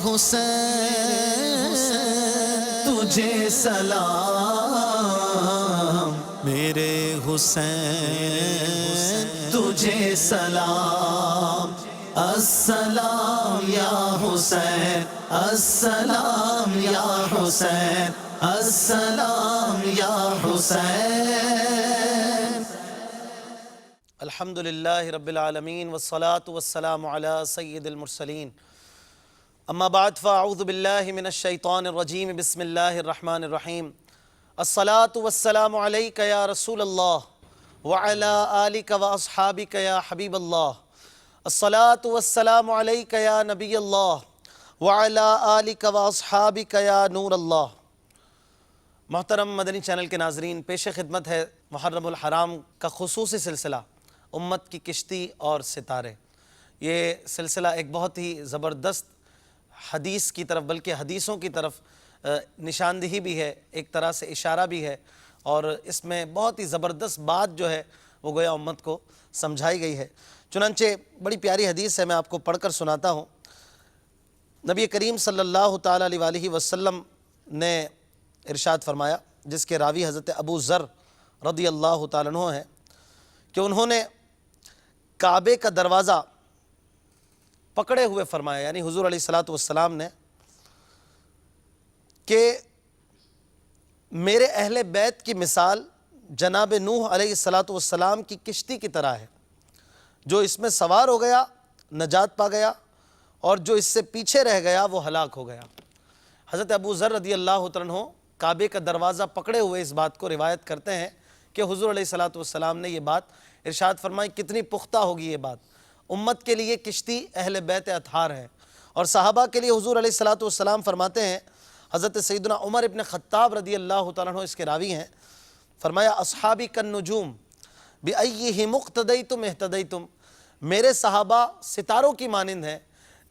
حسین تجھے سلام، میرے حسین تجھے سلام، السلام یا حسین، السلام یا حسین، السلام یا حسین۔ الحمدللہ رب العالمین والصلاة والسلام علی سید المرسلین، اما بعد فاعوذ باللہ من الشیطان الرجیم، بسم اللہ الرحمن الرحیم۔ الصلاة والسلام علیک یا رسول اللہ وعلی آلک واصحابک یا حبیب اللہ، الصلاة والسلام علیک یا نبی اللہ وعلی آلک واصحابک یا نور اللہ۔ محترم مدنی چینل کے ناظرین، پیش خدمت ہے محرم الحرام کا خصوصی سلسلہ امت کی کشتی اور ستارے۔ یہ سلسلہ ایک بہت ہی زبردست حدیث کی طرف، بلکہ حدیثوں کی طرف نشاندہی بھی ہے، ایک طرح سے اشارہ بھی ہے، اور اس میں بہت ہی زبردست بات جو ہے وہ گویا امت کو سمجھائی گئی ہے۔ چنانچہ بڑی پیاری حدیث ہے، میں آپ کو پڑھ کر سناتا ہوں۔ نبی کریم صلی اللہ تعالیٰ علیہ وآلہ وسلم نے ارشاد فرمایا، جس کے راوی حضرت ابو ذر رضی اللہ تعالیٰ عنہ ہیں، کہ انہوں نے کعبے کا دروازہ پکڑے ہوئے فرمایا، یعنی حضور علیہ السلام نے، کہ میرے اہل بیت کی مثال جناب نوح علیہ السلام کی کشتی کی طرح ہے، جو اس میں سوار ہو گیا نجات پا گیا، اور جو اس سے پیچھے رہ گیا وہ ہلاک ہو گیا۔ حضرت ابو ذر رضی اللہ عنہ کعبے کا دروازہ پکڑے ہوئے اس بات کو روایت کرتے ہیں کہ حضور علیہ السلام نے یہ بات ارشاد فرمائی۔ کتنی پختہ ہوگی یہ بات! امت کے لیے کشتی اہل بیت اطہار ہے، اور صحابہ کے لیے حضور علیہ السلام فرماتے ہیں، حضرت سیدنا عمر ابن خطاب رضی اللہ تعالیٰ عنہ اس کے راوی ہیں، فرمایا اصحابی کالنجوم بأیہم اقتدیتم اہتدیتم، میرے صحابہ ستاروں کی مانند ہیں،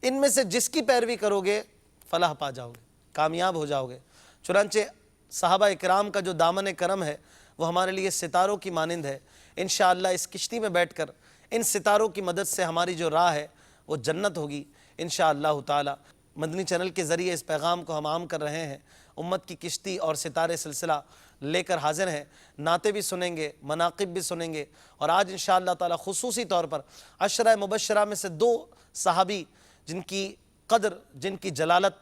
ان میں سے جس کی پیروی کرو گے فلاح پا جاؤ گے، کامیاب ہو جاؤ گے۔ چنانچہ صحابہ اکرام کا جو دامن کرم ہے وہ ہمارے لیے ستاروں کی مانند ہے۔ انشاءاللہ اس کشتی میں بیٹھ کر ان ستاروں کی مدد سے ہماری جو راہ ہے وہ جنت ہوگی انشاءاللہ تعالی۔ مدنی چینل کے ذریعے اس پیغام کو ہم عام کر رہے ہیں، امت کی کشتی اور ستارے سلسلہ لے کر حاضر ہیں۔ نعتیں بھی سنیں گے، مناقب بھی سنیں گے، اور آج انشاءاللہ تعالی خصوصی طور پر عشرہ مبشرہ میں سے دو صحابی جن کی قدر، جن کی جلالت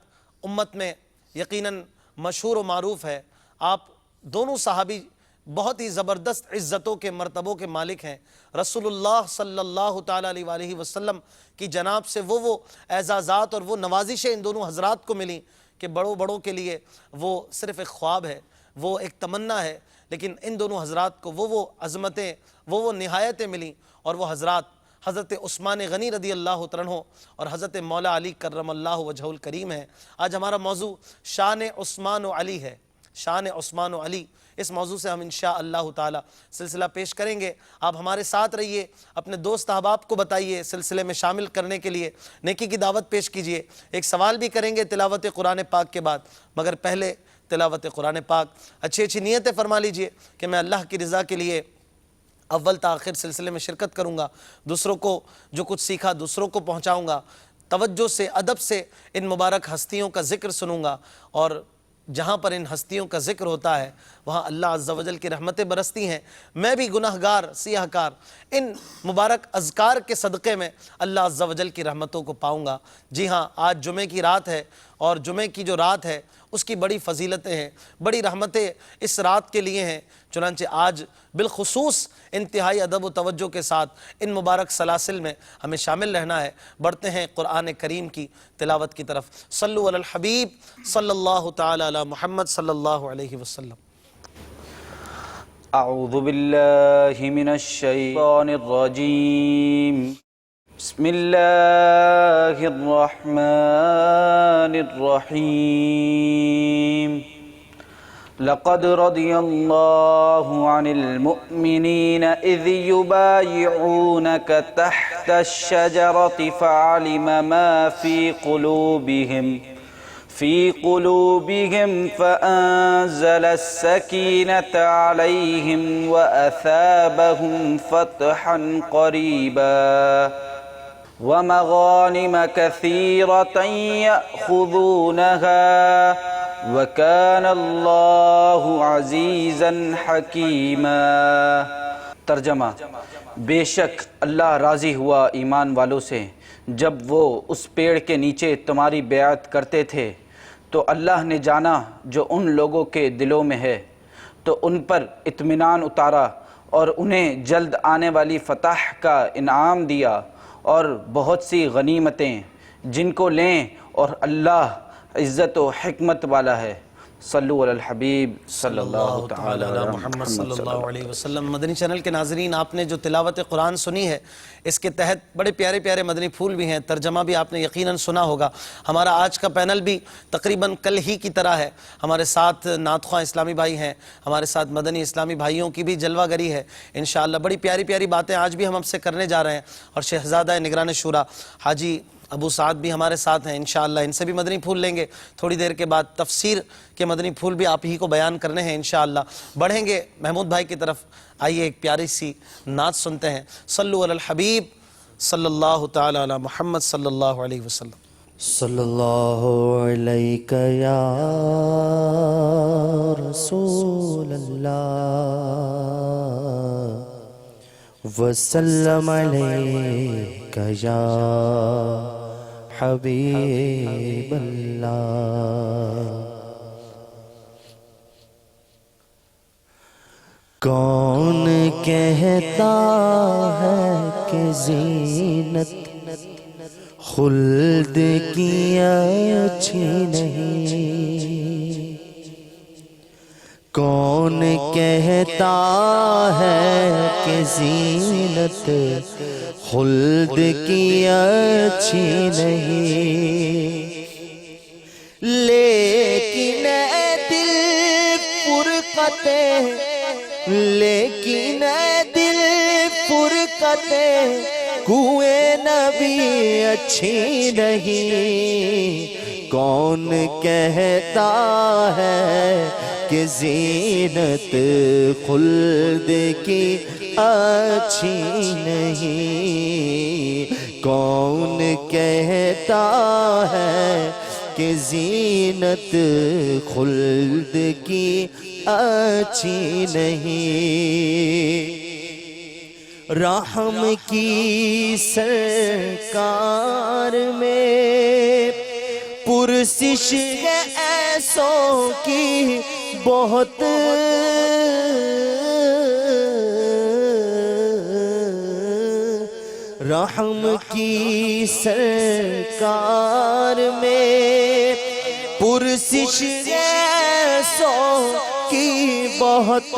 امت میں یقیناً مشہور و معروف ہے۔ آپ دونوں صحابی بہت ہی زبردست عزتوں کے مرتبوں کے مالک ہیں۔ رسول اللہ صلی اللہ تعالیٰ علیہ وآلہ وسلم کی جناب سے وہ اعزازات اور وہ نوازشیں ان دونوں حضرات کو ملیں کہ بڑوں کے لیے وہ صرف ایک خواب ہے، وہ ایک تمنا ہے، لیکن ان دونوں حضرات کو وہ عظمتیں، وہ نہایتیں ملیں، اور وہ حضرات حضرت عثمان غنی رضی اللہ عنہ اور حضرت مولا علی کرم اللہ وجہہ الکریم ہیں۔ آج ہمارا موضوع شان عثمان و علی ہے، شان عثمان و علی۔ اس موضوع سے ہم انشاءاللہ تعالی سلسلہ پیش کریں گے۔ آپ ہمارے ساتھ رہیے، اپنے دوست احباب کو بتائیے، سلسلے میں شامل کرنے کے لیے نیکی کی دعوت پیش کیجیے۔ ایک سوال بھی کریں گے تلاوت قرآن پاک کے بعد، مگر پہلے تلاوت قرآن پاک اچھی نیتیں فرما لیجیے کہ میں اللہ کی رضا کے لیے اول تا آخر سلسلے میں شرکت کروں گا، دوسروں کو جو کچھ سیکھا دوسروں کو پہنچاؤں گا، توجہ سے، ادب سے ان مبارک ہستیوں کا ذکر سنوں گا، اور جہاں پر ان ہستیوں کا ذکر ہوتا ہے وہاں اللہ عز و جل کی رحمتیں برستی ہیں۔ میں بھی گناہگار، سیاہ کار، ان مبارک اذکار کے صدقے میں اللہ عز و جل کی رحمتوں کو پاؤں گا۔ جی ہاں، آج جمعے کی رات ہے، اور جمعے کی جو رات ہے اس کی بڑی فضیلتیں ہیں، بڑی رحمتیں اس رات کے لیے ہیں۔ چنانچہ آج بالخصوص انتہائی ادب و توجہ کے ساتھ ان مبارک سلاسل میں ہمیں شامل رہنا ہے۔ بڑھتے ہیں قرآن کریم کی تلاوت کی طرف۔ صلو علی الحبیب صلی اللہ تعالی علی محمد صلی اللہ علیہ وسلم۔ اعوذ باللہ من الشیطان الرجیم، بسم اللہ الرحمن الرحیم۔ لقد رضي الله عن المؤمنين إذ يبايعونك تحت الشجرة فعلم ما في قلوبهم فأنزل السكينة عليهم وأثابهم فتحا قريبا ومغانم كثيرة يأخذونها وكان الله عزيزا حكيما۔ ترجمہ: بے شک اللہ راضی ہوا ایمان والوں سے جب وہ اس پیڑ کے نیچے تمہاری بیعت کرتے تھے، تو اللہ نے جانا جو ان لوگوں کے دلوں میں ہے، تو ان پر اطمینان اتارا اور انہیں جلد آنے والی فتح کا انعام دیا اور بہت سی غنیمتیں جن کو لیں، اور اللہ عزت و حکمت والا ہے۔ صلو علی الحبیب صلی اللہ تعالی علی محمد صلی اللہ علیہ وسلم۔ مدنی چینل کے ناظرین، آپ نے جو تلاوت قرآن سنی ہے، اس کے تحت بڑے پیارے پیارے مدنی پھول بھی ہیں، ترجمہ بھی آپ نے یقیناً سنا ہوگا۔ ہمارا آج کا پینل بھی تقریباً کل ہی کی طرح ہے۔ ہمارے ساتھ نعت خواں اسلامی بھائی ہیں، ہمارے ساتھ مدنی اسلامی بھائیوں کی بھی جلوہ گری ہے انشاءاللہ۔ بڑی پیاری پیاری باتیں آج بھی ہم سے کرنے جا رہے ہیں، اور شہزادہ نگران شورا حاجی ابو سعد بھی ہمارے ساتھ ہیں انشاءاللہ۔ ان سے بھی مدنی پھول لیں گے تھوڑی دیر کے بعد۔ تفسیر کے مدنی پھول بھی آپ ہی کو بیان کرنے ہیں انشاءاللہ۔ بڑھیں گے محمود بھائی کی طرف، آئیے ایک پیاری سی نعت سنتے ہیں۔ صلو علی الحبیب صلی اللہ تعالی علی محمد صلی اللہ علیہ وسلم۔ صلی اللہ علیک یا رسول اللہ وسلم علیک یا حبیب اللہ۔ کون کہتا ہے کہ زینت خلد کی اچھی نہیں؟ کون کہتا ہے کہ زینت خلد کی اچھی نہیں؟ لیکن اے دل فرقتیں، لیکن اے دل فرقتیں کوئے نبی اچھی نہیں۔ کون کہتا ہے کہ زینت خلد کی اچھی نہیں؟ کون کہتا ہے کہ زینت خلد کی اچھی نہیں؟ رحم کی سرکار میں پرسش ہے ایسوں کی بہت، رحم کی سرکار میں پرسش ہے ایسوں کی بہت۔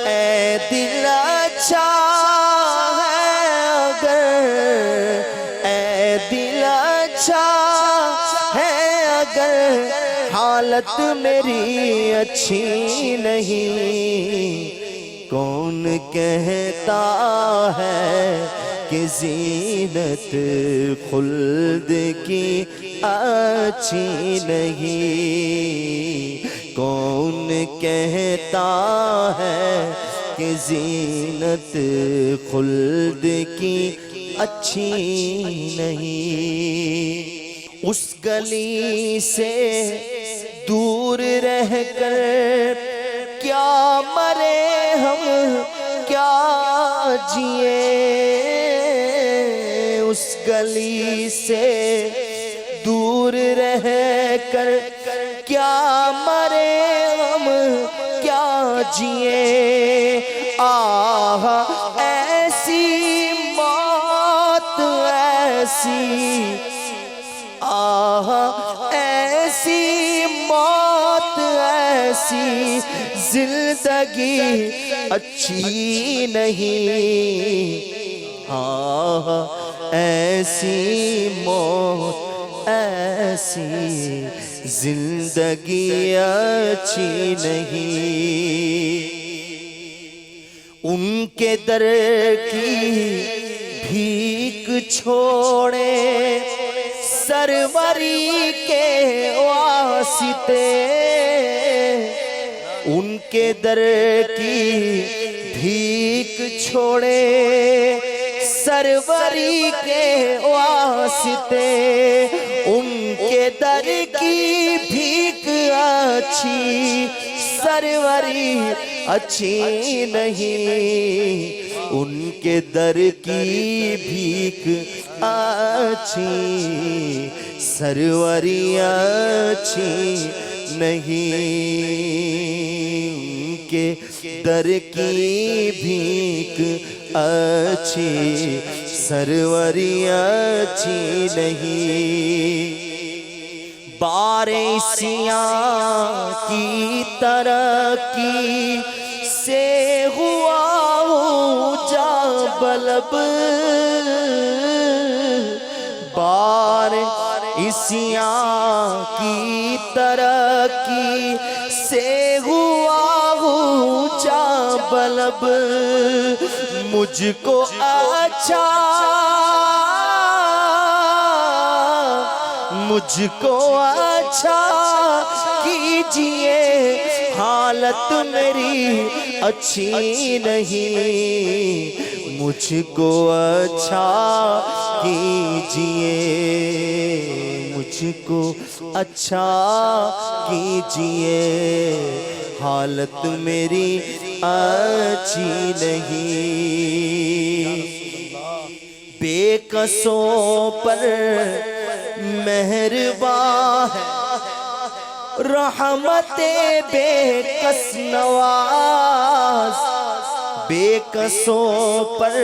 اے دل اچھا ہے اگر، اے دل اچھا ہے اگر حالت میری اچھی نہیں؟ کون کہتا ہے کہ زینت خلد کی اچھی نہیں؟ کون کہتا ہے کہ زینت خلد کی اچھی نہیں؟ اس گلی سے دور رہ کر کیا مرے ہم کیا جیے؟ اس گلی سے دور رہ کر کیا مرے ہم کیا جیے؟ آہ ایسی موت ایسی، آہ ایسی موت ایسی زندگی اچھی نہیں۔ آہ ایسی موت ایسی زندگی اچھی نہیں۔ ان کے در کی بھیک چھوڑے سروری کے واسطے، ان کے در کی بھیک چھوڑے سروری کے واسطے، ان کے در کی بھیک اچھی سروری اچھی نہیں، ان کے در کی بھیک اچھی سروری اچھی نہیں، ان کے در کی بھیک اچھی سروری اچھی نہیں۔ بارشیاں کی ترقی سے ہوا اونچا بلب، بارشیاں کی ترقی سے ہوا اونچا بلب، مجھ کو اچھا کیجئے، حالت میری اچھی نہیں، مجھ کو اچھا کیجئے، مجھ کو اچھا کیجئے، حالت میری اچھی نہیں۔ بے کسوں پر مہرباں ہے رحمت بے کس نواز، بے کسوں پر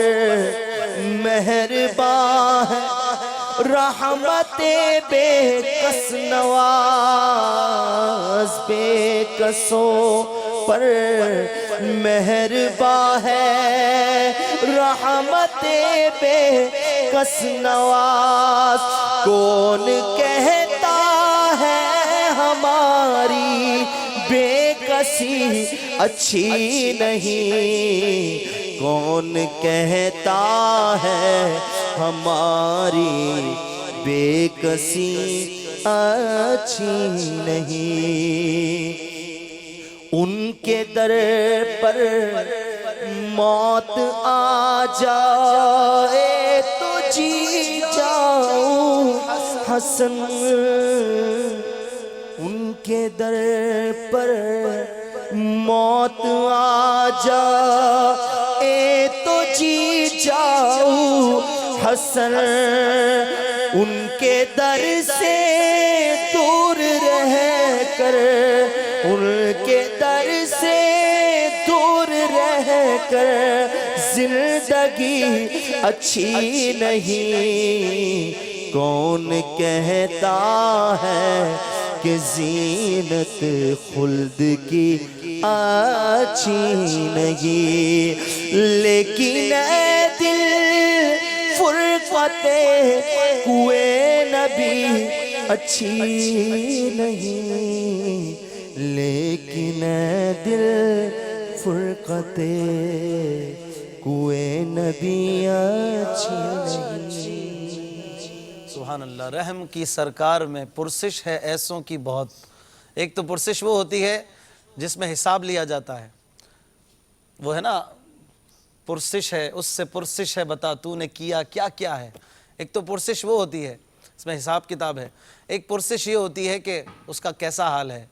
مہرباں ہے رحمت بے کس نواز، بے کسوں پر مہرباں ہے رحمت بے کس نواز، کون کہتا ہے ہماری بے کسی اچھی نہیں، کون کہتا ہے ہماری بے کسی اچھی نہیں۔ ان کے در پر موت آ جائے تو جی جاؤں حسن، ان کے در پر موت آ جائے تو جی جاؤں حسن، ان کے در سے دور رہ کر، ان کے در سے دور رہ کر زندگی اچھی نہیں، کون کہتا ہے کہ زینت خلد کی اچھی نہیں، لیکن اے دل فرقت کوئے نبی اچھی نہیں، لیکن اے دل فرقت کوئے نبی اچھی نہیں۔ سبحان اللہ۔ رحم کی سرکار میں پرسش ہے ایسوں کی بہت۔ ایک تو پرسش وہ ہوتی ہے جس میں حساب لیا جاتا ہے، وہ ہے نا پرسش ہے، اس سے پرسش ہے بتا تو نے کیا کیا کیا ہے۔ ایک تو پرسش وہ ہوتی ہے اس میں حساب کتاب ہے، ایک پرسش یہ ہوتی ہے کہ اس کا کیسا حال ہے،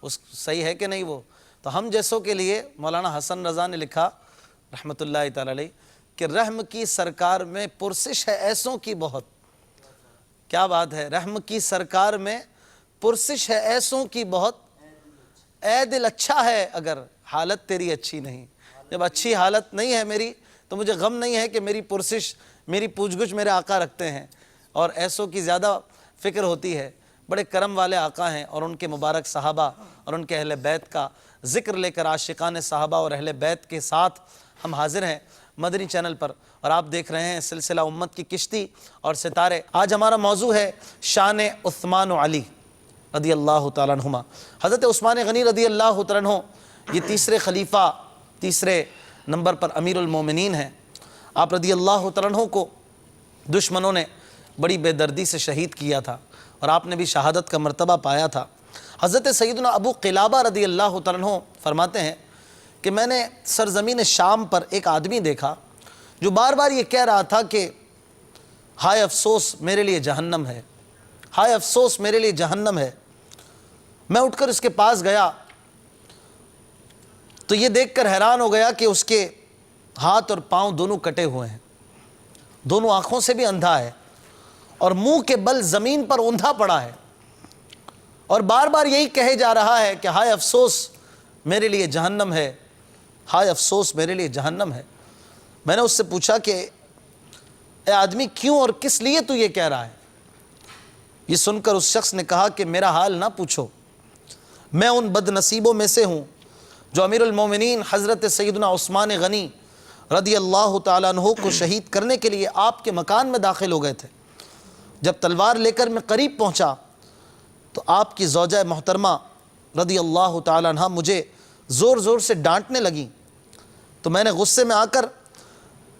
اس صحیح ہے کہ نہیں وہ۔ تو ہم جیسوں کے لیے مولانا حسن رضا نے لکھا رحمۃ اللہ تعالی علیہ کہ رحم کی سرکار میں پرسش ہے ایسوں کی بہت۔ کیا بات ہے، رحم کی سرکار میں پرسش ہے ایسوں کی بہت، اے دل اچھا ہے اگر حالت تیری اچھی نہیں۔ جب اچھی حالت نہیں ہے میری تو مجھے غم نہیں ہے کہ میری پرسش، میری پوچھ گچھ میرے آقا رکھتے ہیں، اور ایسوں کی زیادہ فکر ہوتی ہے۔ بڑے کرم والے آقا ہیں، اور ان کے مبارک صحابہ اور ان کے اہل بیت کا ذکر لے کر عاشقان صحابہ اور اہل بیت کے ساتھ ہم حاضر ہیں مدنی چینل پر، اور آپ دیکھ رہے ہیں سلسلہ امت کی کشتی اور ستارے۔ آج ہمارا موضوع ہے شان عثمان و علی رضی اللہ تعالیٰ عنہما۔ حضرت عثمان غنی رضی اللہ تعالیٰ عنہ یہ تیسرے خلیفہ، تیسرے نمبر پر امیر المومنین ہیں۔ آپ رضی اللہ تعالیٰ عنہ کو دشمنوں نے بڑی بے دردی سے شہید کیا تھا، اور آپ نے بھی شہادت کا مرتبہ پایا تھا۔ حضرت سیدنا ابو قلابہ رضی اللہ تعالیٰ عنہ فرماتے ہیں کہ میں نے سرزمین شام پر ایک آدمی دیکھا جو بار بار یہ کہہ رہا تھا کہ ہائے افسوس میرے لیے جہنم ہے، ہائے افسوس میرے لیے جہنم ہے۔ میں اٹھ کر اس کے پاس گیا تو یہ دیکھ کر حیران ہو گیا کہ اس کے ہاتھ اور پاؤں دونوں کٹے ہوئے ہیں، دونوں آنکھوں سے بھی اندھا ہے اور منہ کے بل زمین پر اوندھا پڑا ہے، اور بار بار یہی کہے جا رہا ہے کہ ہائے افسوس میرے لیے جہنم ہے، ہائے افسوس میرے لیے جہنم ہے۔ میں نے اس سے پوچھا کہ اے آدمی کیوں اور کس لیے تو یہ کہہ رہا ہے؟ یہ سن کر اس شخص نے کہا کہ میرا حال نہ پوچھو، میں ان بد نصیبوں میں سے ہوں جو امیر المومنین حضرت سیدنا عثمان غنی رضی اللہ تعالیٰ عنہ کو شہید کرنے کے لیے آپ کے مکان میں داخل ہو گئے تھے۔ جب تلوار لے کر میں قریب پہنچا تو آپ کی زوجہ محترمہ رضی اللہ تعالیٰ عنہ مجھے زور زور سے ڈانٹنے لگیں، تو میں نے غصے میں آ کر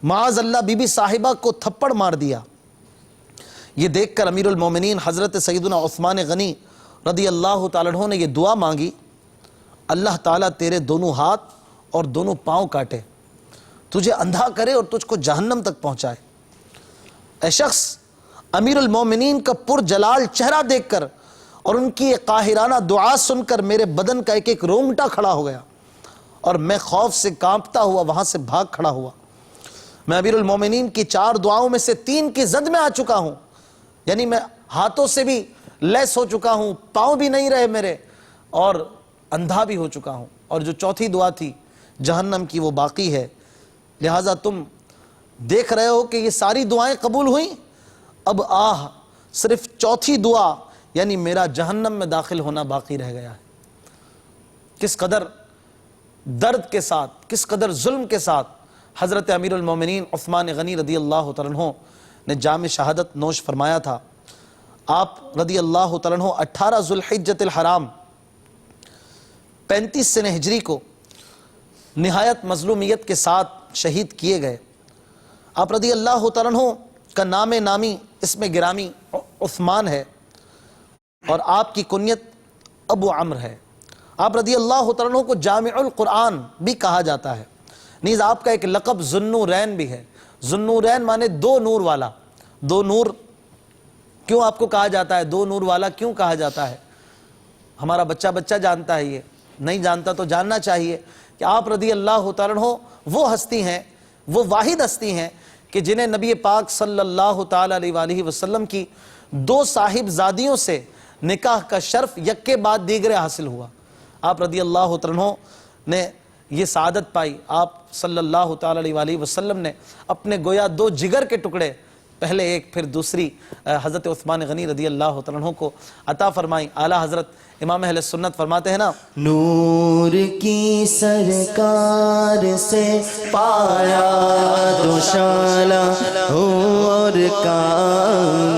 معاذ اللہ بی بی صاحبہ کو تھپڑ مار دیا۔ یہ دیکھ کر امیر المومنین حضرت سیدنا عثمان غنی رضی اللہ تعالیٰ عنہ نے یہ دعا مانگی، اللہ تعالیٰ تیرے دونوں ہاتھ اور دونوں پاؤں کاٹے، تجھے اندھا کرے اور تجھ کو جہنم تک پہنچائے۔ اے شخص، امیر المومنین کا پرجلال چہرہ دیکھ کر اور ان کی ایک قاہرانہ دعا سن کر میرے بدن کا ایک ایک رونگٹا کھڑا ہو گیا اور میں خوف سے کانپتا ہوا وہاں سے بھاگ کھڑا ہوا۔ میں امیر المومنین کی 4 دعاؤں میں سے 3 کی زد میں آ چکا ہوں، یعنی میں ہاتھوں سے بھی لیس ہو چکا ہوں، پاؤں بھی نہیں رہے میرے، اور اندھا بھی ہو چکا ہوں، اور جو چوتھی دعا تھی جہنم کی وہ باقی ہے۔ لہٰذا تم دیکھ رہے ہو کہ یہ ساری دعائیں قبول ہوئیں، اب صرف چوتھی دعا یعنی میرا جہنم میں داخل ہونا باقی رہ گیا ہے۔ کس قدر درد کے ساتھ، کس قدر ظلم کے ساتھ حضرت امیر المومنین عثمان غنی رضی اللہ تعالیٰ عنہ نے جام شہادت نوش فرمایا تھا۔ آپ رضی اللہ تعالیٰ عنہ 18 ذوالحجۃ الحرام 35 سنہ ہجری کو نہایت مظلومیت کے ساتھ شہید کیے گئے۔ آپ رضی اللہ تعالیٰ عنہ کا نام نامی اسم گرامی عثمان ہے اور آپ کی کنیت ابو عمرو ہے۔ آپ رضی اللہ تعالیٰ عنہ کو جامع القرآن بھی کہا جاتا ہے، نیز آپ کا ایک لقب ذوالنورین بھی ہے۔ ذوالنورین مانے 2 نور والا۔ 2 نور کیوں آپ کو کہا جاتا ہے؟ 2 نور والا کیوں کہا جاتا ہے؟ ہمارا بچہ جانتا ہے، یہ نہیں جانتا تو جاننا چاہیے کہ آپ رضی اللہ تعالیٰ عنہ وہ ہستی ہیں، وہ واحد ہستی ہیں کہ جنہیں نبی پاک صلی اللہ تعالیٰ علیہ وآلہ وسلم کی 2 صاحب زادیوں سے نکاح کا شرف یک کے بعد دیگرے حاصل ہوا۔ آپ رضی اللہ تعالیٰ عنہ نے یہ سعادت پائی۔ آپ صلی اللہ تعالیٰ علیہ وآلہ وسلم نے اپنے گویا 2 جگر کے ٹکڑے، پہلے ایک پھر دوسری حضرت عثمان غنی رضی اللہ تعالیٰ عنہ کو عطا فرمائی۔ اعلیٰ حضرت امام اہل سنت فرماتے ہیں نا، نور کی سرکار سے پایا دوشالہ اور کا،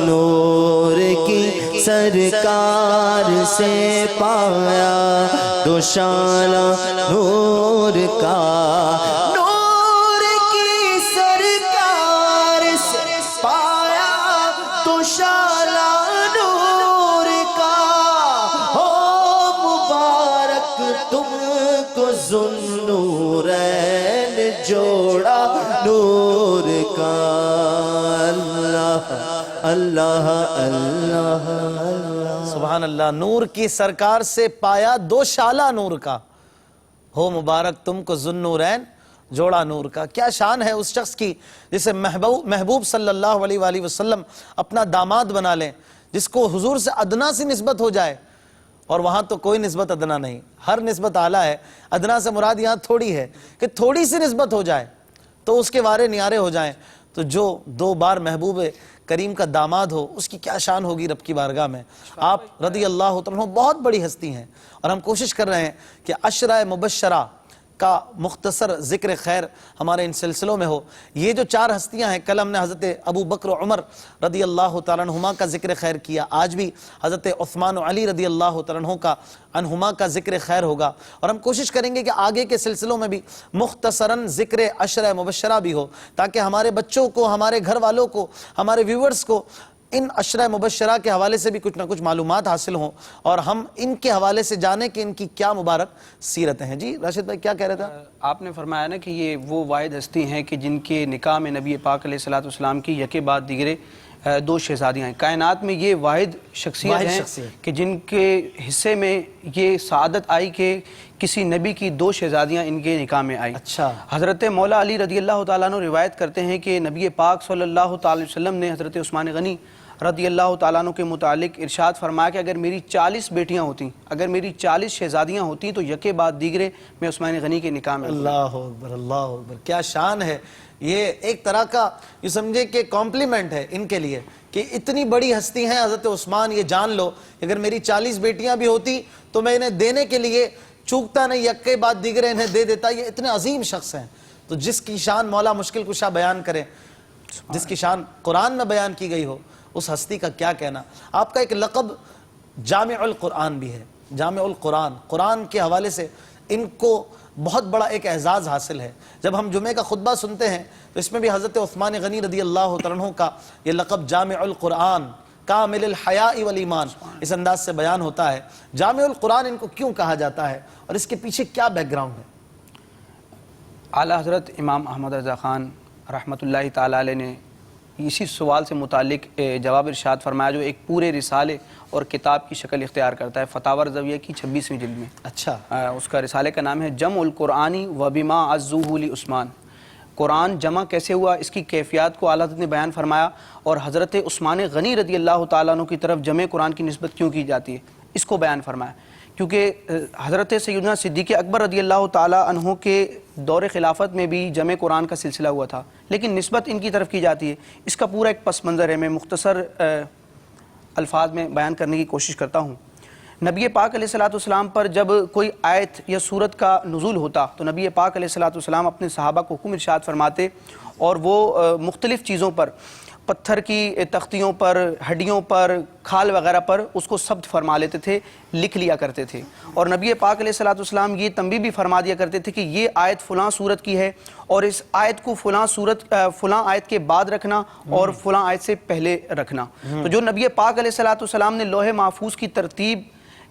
نور کی سرکار سے پایا دوشالہ نور کا، نور کی سرکار سے پایا دوشالہ نور کا، ہو مبارک تم کو ذوالنورین جوڑا نور کا۔ اللہ اللہ اللہ سبحان اللہ، نور کی سرکار سے پایا 2 شالہ نور کا، ہو مبارک تم کو ذوالنورین جوڑا نور کا۔ کیا شان ہے اس شخص کی جسے محبوب صلی اللہ علیہ وآلہ وسلم اپنا داماد بنا لیں، جس کو حضور سے ادنا سی نسبت ہو جائے، اور وہاں تو کوئی نسبت ادنا نہیں، ہر نسبت اعلیٰ ہے۔ ادنا سے مراد یہاں تھوڑی ہے کہ تھوڑی سی نسبت ہو جائے تو اس کے وارے نیارے ہو جائیں، تو جو 2 بار محبوب کریم کا داماد ہو اس کی کیا شان ہوگی رب کی بارگاہ میں۔ آپ رضی اللہ تعالیٰ عنہ بہت بڑی ہستی ہیں، اور ہم کوشش کر رہے ہیں کہ عشرہ مبشرہ کا مختصر ذکر خیر ہمارے ان سلسلوں میں ہو۔ یہ جو 4 ہستیاں ہیں، کل ہم نے حضرت ابو بکر و عمر رضی اللہ تعالیٰ عنہما کا ذکر خیر کیا، آج بھی حضرت عثمان و علی رضی اللہ تعالیٰ عنہما کا ذکر خیر ہوگا، اور ہم کوشش کریں گے کہ آگے کے سلسلوں میں بھی مختصراً ذکر عشرہ مبشرہ بھی ہو، تاکہ ہمارے بچوں کو، ہمارے گھر والوں کو، ہمارے ویورز کو ان عشرہ مبشرہ کے حوالے سے بھی کچھ نہ کچھ معلومات حاصل ہوں اور ہم ان کے حوالے سے جانیں کہ ان کی کیا مبارک سیرتیں ہیں. جی راشد بھائی کیا کہہ رہے تھے؟ آپ نے فرمایا نا کہ یہ وہ واحد ہستی ہیں کہ جن کے نکاح میں نبی پاک علیہ الصلوۃ والسلام کی یکے بعد دیگرے 2 شہزادیاں ہیں. کائنات میں یہ واحد شخصیت ہیں کہ جن کے حصے میں یہ سعادت آئی کہ کسی نبی کی 2 شہزادیاں ان کے نکاح میں آئی. اچھا. حضرت مولا علی رضی اللہ تعالیٰ عنہ روایت کرتے ہیں کہ نبی پاک صلی اللہ تعالی وسلم نے حضرت عثمان غنی رضی اللہ تعالیٰ عنہ کے متعلق ارشاد فرمایا کہ اگر میری 40 بیٹیاں ہوتیں، اگر میری 40 شہزادیاں ہوتیں تو یکے بعد دیگرے میں عثمان غنی کے نکاح میں. اللہ اکبر اللہ اکبر، کیا شان ہے. یہ ایک طرح کا یہ سمجھے کہ کمپلیمنٹ ہے ان کے لیے کہ اتنی بڑی ہستی ہیں حضرت عثمان. یہ جان لو اگر میری 40 بیٹیاں بھی ہوتی تو میں انہیں دینے کے لیے چوکتا نہیں، یکے بعد دیگرے انہیں دے دیتا. یہ اتنے عظیم شخص ہیں. تو جس کی شان مولا مشکل کشا بیان کرے، جس کی شان قرآن میں بیان کی گئی ہو، اس ہستی کا کیا کہنا. آپ کا ایک لقب جامع القرآن بھی ہے، جامع القرآن. قرآن کے حوالے سے ان کو بہت بڑا ایک اعزاز حاصل ہے. جب ہم جمعہ کا خطبہ سنتے ہیں تو اس میں بھی حضرت عثمان غنی رضی اللہ تعالیٰ عنہ کا یہ لقب جامع القرآن کامل الحیاء والایمان اس انداز سے بیان ہوتا ہے. جامع القرآن ان کو کیوں کہا جاتا ہے اور اس کے پیچھے کیا بیک گراؤنڈ ہے؟ اعلیٰ حضرت امام احمد رضا خان رحمۃ اللہ تعالیٰ علیہ نے اسی سوال سے متعلق جواب ارشاد فرمایا جو ایک پورے رسالے اور کتاب کی شکل اختیار کرتا ہے. فتاوی رضویہ کی 26ویں جلد میں. اچھا. اس کا رسالے کا نام ہے جمع القرآنی و بما عزوہ لعثمان. قرآن جمع کیسے ہوا، اس کی کیفیات کو اعلیٰ حضرت نے بیان فرمایا اور حضرت عثمان غنی رضی اللہ تعالیٰ عنہ کی طرف جمع قرآن کی نسبت کیوں کی جاتی ہے اس کو بیان فرمایا. کیونکہ حضرت سیدنا صدیق اکبر رضی اللہ تعالیٰ عنہ کے دور خلافت میں بھی جمع قرآن کا سلسلہ ہوا تھا، لیکن نسبت ان کی طرف کی جاتی ہے. اس کا پورا ایک پس منظر ہے، میں مختصر الفاظ میں بیان کرنے کی کوشش کرتا ہوں. نبی پاک علیہ الصلوۃ والسلام پر جب کوئی آیت یا سورت کا نزول ہوتا تو نبی پاک علیہ الصلوۃ والسلام اپنے صحابہ کو حکم ارشاد فرماتے اور وہ مختلف چیزوں پر، پتھر کی تختیوں پر، ہڈیوں پر، کھال وغیرہ پر اس کو ثبت فرما لیتے تھے، لکھ لیا کرتے تھے. اور نبی پاک علیہ الصلوۃ والسلام یہ تنبیہ بھی فرما دیا کرتے تھے کہ یہ آیت فلاں سورت کی ہے اور اس آیت کو فلاں آیت کے بعد رکھنا اور فلاں آیت سے پہلے رکھنا. تو جو نبی پاک علیہ الصلوۃ والسلام نے لوح محفوظ کی ترتیب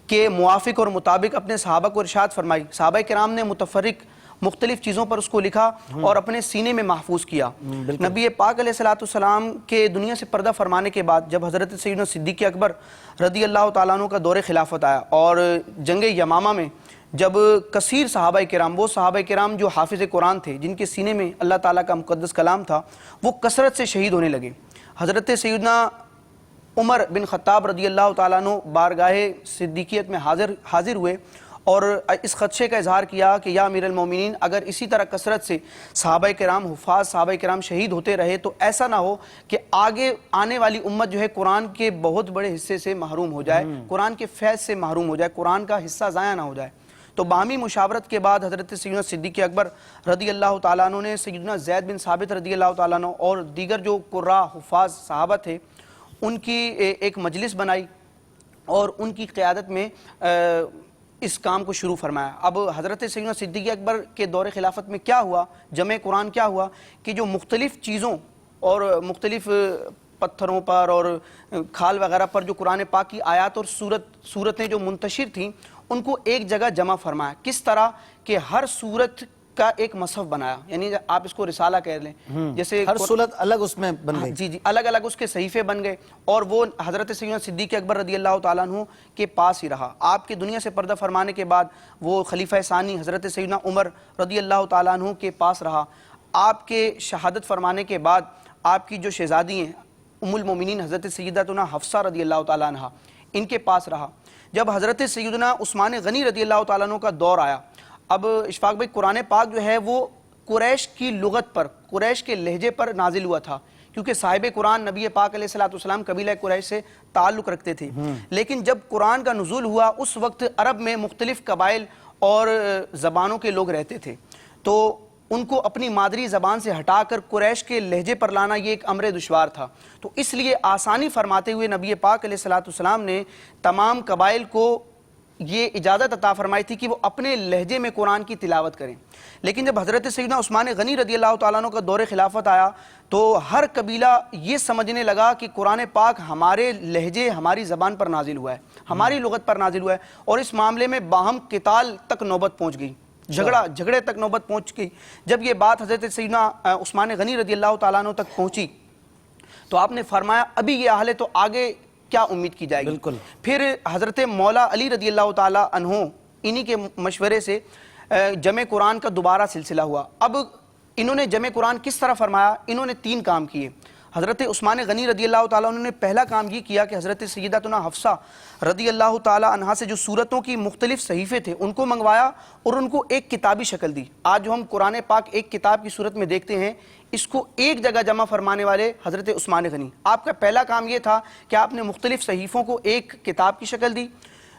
کے موافق اور مطابق اپنے صحابہ کو ارشاد فرمائی، صحابہ کرام نے متفرق مختلف چیزوں پر اس کو لکھا اور اپنے سینے میں محفوظ کیا. نبی پاک علیہ الصلوۃ والسلام کے دنیا سے پردہ فرمانے کے بعد جب حضرت سیدنا صدیق اکبر رضی اللہ تعالیٰ عنہ کا دور خلافت آیا اور جنگ یمامہ میں جب کثیر صحابہ کرام، وہ صحابہ کرام جو حافظ قرآن تھے، جن کے سینے میں اللہ تعالیٰ کا مقدس کلام تھا، وہ کثرت سے شہید ہونے لگے. حضرت سیدنا عمر بن خطاب رضی اللہ تعالیٰ عنہ بارگاہ صدیقیت میں حاضر ہوئے اور اس خدشے کا اظہار کیا کہ یا امیر المومنین، اگر اسی طرح کثرت سے صحابہ کرام، حفاظ صحابہ کرام شہید ہوتے رہے تو ایسا نہ ہو کہ آگے آنے والی امت جو ہے قرآن کے بہت بڑے حصے سے محروم ہو جائے، قرآن کے فیض سے محروم ہو جائے، قرآن کا حصہ ضائع نہ ہو جائے. تو باہمی مشاورت کے بعد حضرت سیدنا صدیق اکبر رضی اللہ تعالیٰ عنہ نے سیدنا زید بن ثابت رضی اللہ تعالیٰ عنہ اور دیگر جو قراء حفاظ صحابہ تھے ان کی ایک مجلس بنائی اور ان کی قیادت میں اس کام کو شروع فرمایا. اب حضرت سیدنا صدیق اکبر کے دور خلافت میں کیا ہوا، جمع قرآن کیا ہوا کہ جو مختلف چیزوں اور مختلف پتھروں پر اور کھال وغیرہ پر جو قرآن پاک کی آیات اور صورتیں جو منتشر تھیں ان کو ایک جگہ جمع فرمایا. کس طرح کہ ہر صورت کا ایک مصحف بنایا، یعنی آپ اس کو رسالہ کہہ لیں، جیسے ہر صورت الگ اس میں بن گئی. جی الگ الگ اس کے صحیفے بن گئے اور وہ حضرت سیدنا صدیق اکبر رضی اللہ تعالیٰ عنہ کے پاس ہی رہا. آپ کے دنیا سے پردہ فرمانے کے بعد وہ خلیفہ ثانی حضرت سیدنا عمر رضی اللہ تعالیٰ عنہ کے پاس رہا. آپ کے شہادت فرمانے کے بعد آپ کی جو شہزادی ہیں ام المومنین حضرت سیدتنا حفصہ رضی اللہ تعالیٰ عنہ، ان کے پاس رہا. جب حضرت سیدنا عثمان غنی رضی اللہ تعالیٰ عنہ کا دور آیا، اب اشفاق بھائی قرآن پاک جو ہے وہ قریش کی لغت پر، قریش کے لہجے پر نازل ہوا تھا، کیونکہ صاحب قرآن نبی پاک علیہ الصلوۃ والسلام قبیلہ قریش سے تعلق رکھتے تھے. لیکن جب قرآن کا نزول ہوا اس وقت عرب میں مختلف قبائل اور زبانوں کے لوگ رہتے تھے، تو ان کو اپنی مادری زبان سے ہٹا کر قریش کے لہجے پر لانا یہ ایک امر دشوار تھا. تو اس لیے آسانی فرماتے ہوئے نبی پاک علیہ الصلوۃ والسلام نے تمام قبائل کو یہ اجازت عطا فرمائی تھی کہ وہ اپنے لہجے میں قرآن کی تلاوت کریں، لیکن جب حضرت سیدنا عثمان غنی رضی اللہ تعالیٰ عنہ کا دور خلافت آیا تو ہر قبیلہ یہ سمجھنے لگا کہ قرآن پاک ہمارے لہجے ہماری زبان پر نازل ہوا ہے، ہماری لغت پر نازل ہوا ہے، اور اس معاملے میں باہم قتال تک نوبت پہنچ گئی، جھگڑے تک نوبت پہنچ گئی۔ جب یہ بات حضرت سیدنا عثمان غنی رضی اللہ تعالیٰ عنہ تک پہنچی تو آپ نے فرمایا ابھی یہ حال ہے تو آگے کیا امید کی جائے گی؟ بالکل۔ پھر حضرت مولا علی رضی اللہ تعالیٰ عنہ انہی کے مشورے سے جمع قرآن کا دوبارہ سلسلہ ہوا۔ اب انہوں نے جمع قرآن کس طرح فرمایا؟ انہوں نے 3 کام کیے۔ حضرت عثمان غنی رضی اللہ تعالیٰ عنہ نے پہلا کام یہ کیا کہ حضرت سیدتنا حفصہ رضی اللہ تعالیٰ عنہا سے جو سورتوں کی مختلف صحیفے تھے ان کو منگوایا اور ان کو ایک کتابی شکل دی۔ آج جو ہم قرآن پاک ایک کتاب کی صورت میں دیکھتے ہیں، اس کو ایک جگہ جمع فرمانے والے حضرت عثمان غنی۔ آپ کا پہلا کام یہ تھا کہ آپ نے مختلف صحیفوں کو ایک کتاب کی شکل دی۔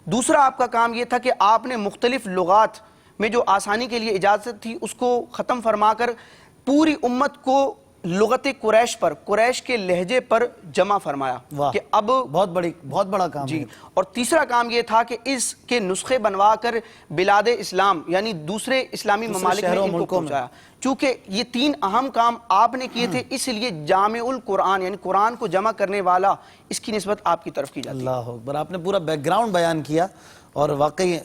دوسرا آپ کا کام یہ تھا کہ آپ نے مختلف لغات میں جو آسانی کے لیے اجازت تھی اس کو ختم فرما کر پوری امت کو لغت قریش پر، قریش کے لہجے پر جمع فرمایا کہ اب بہت بڑا کام جی۔ ہے۔ اور تیسرا کام یہ تھا کہ اس کے نسخے بنوا کر بلاد اسلام یعنی دوسرے اسلامی ممالک میں ان کو پہنچایا۔ چونکہ یہ 3 اہم کام آپ نے کیے تھے، اس لیے جامع القرآن یعنی قرآن کو جمع کرنے والا اس کی نسبت آپ کی طرف کی جاتی ہے۔ اللہ اکبر، آپ نے پورا بیک گراؤنڈ بیان کیا، اور واقعی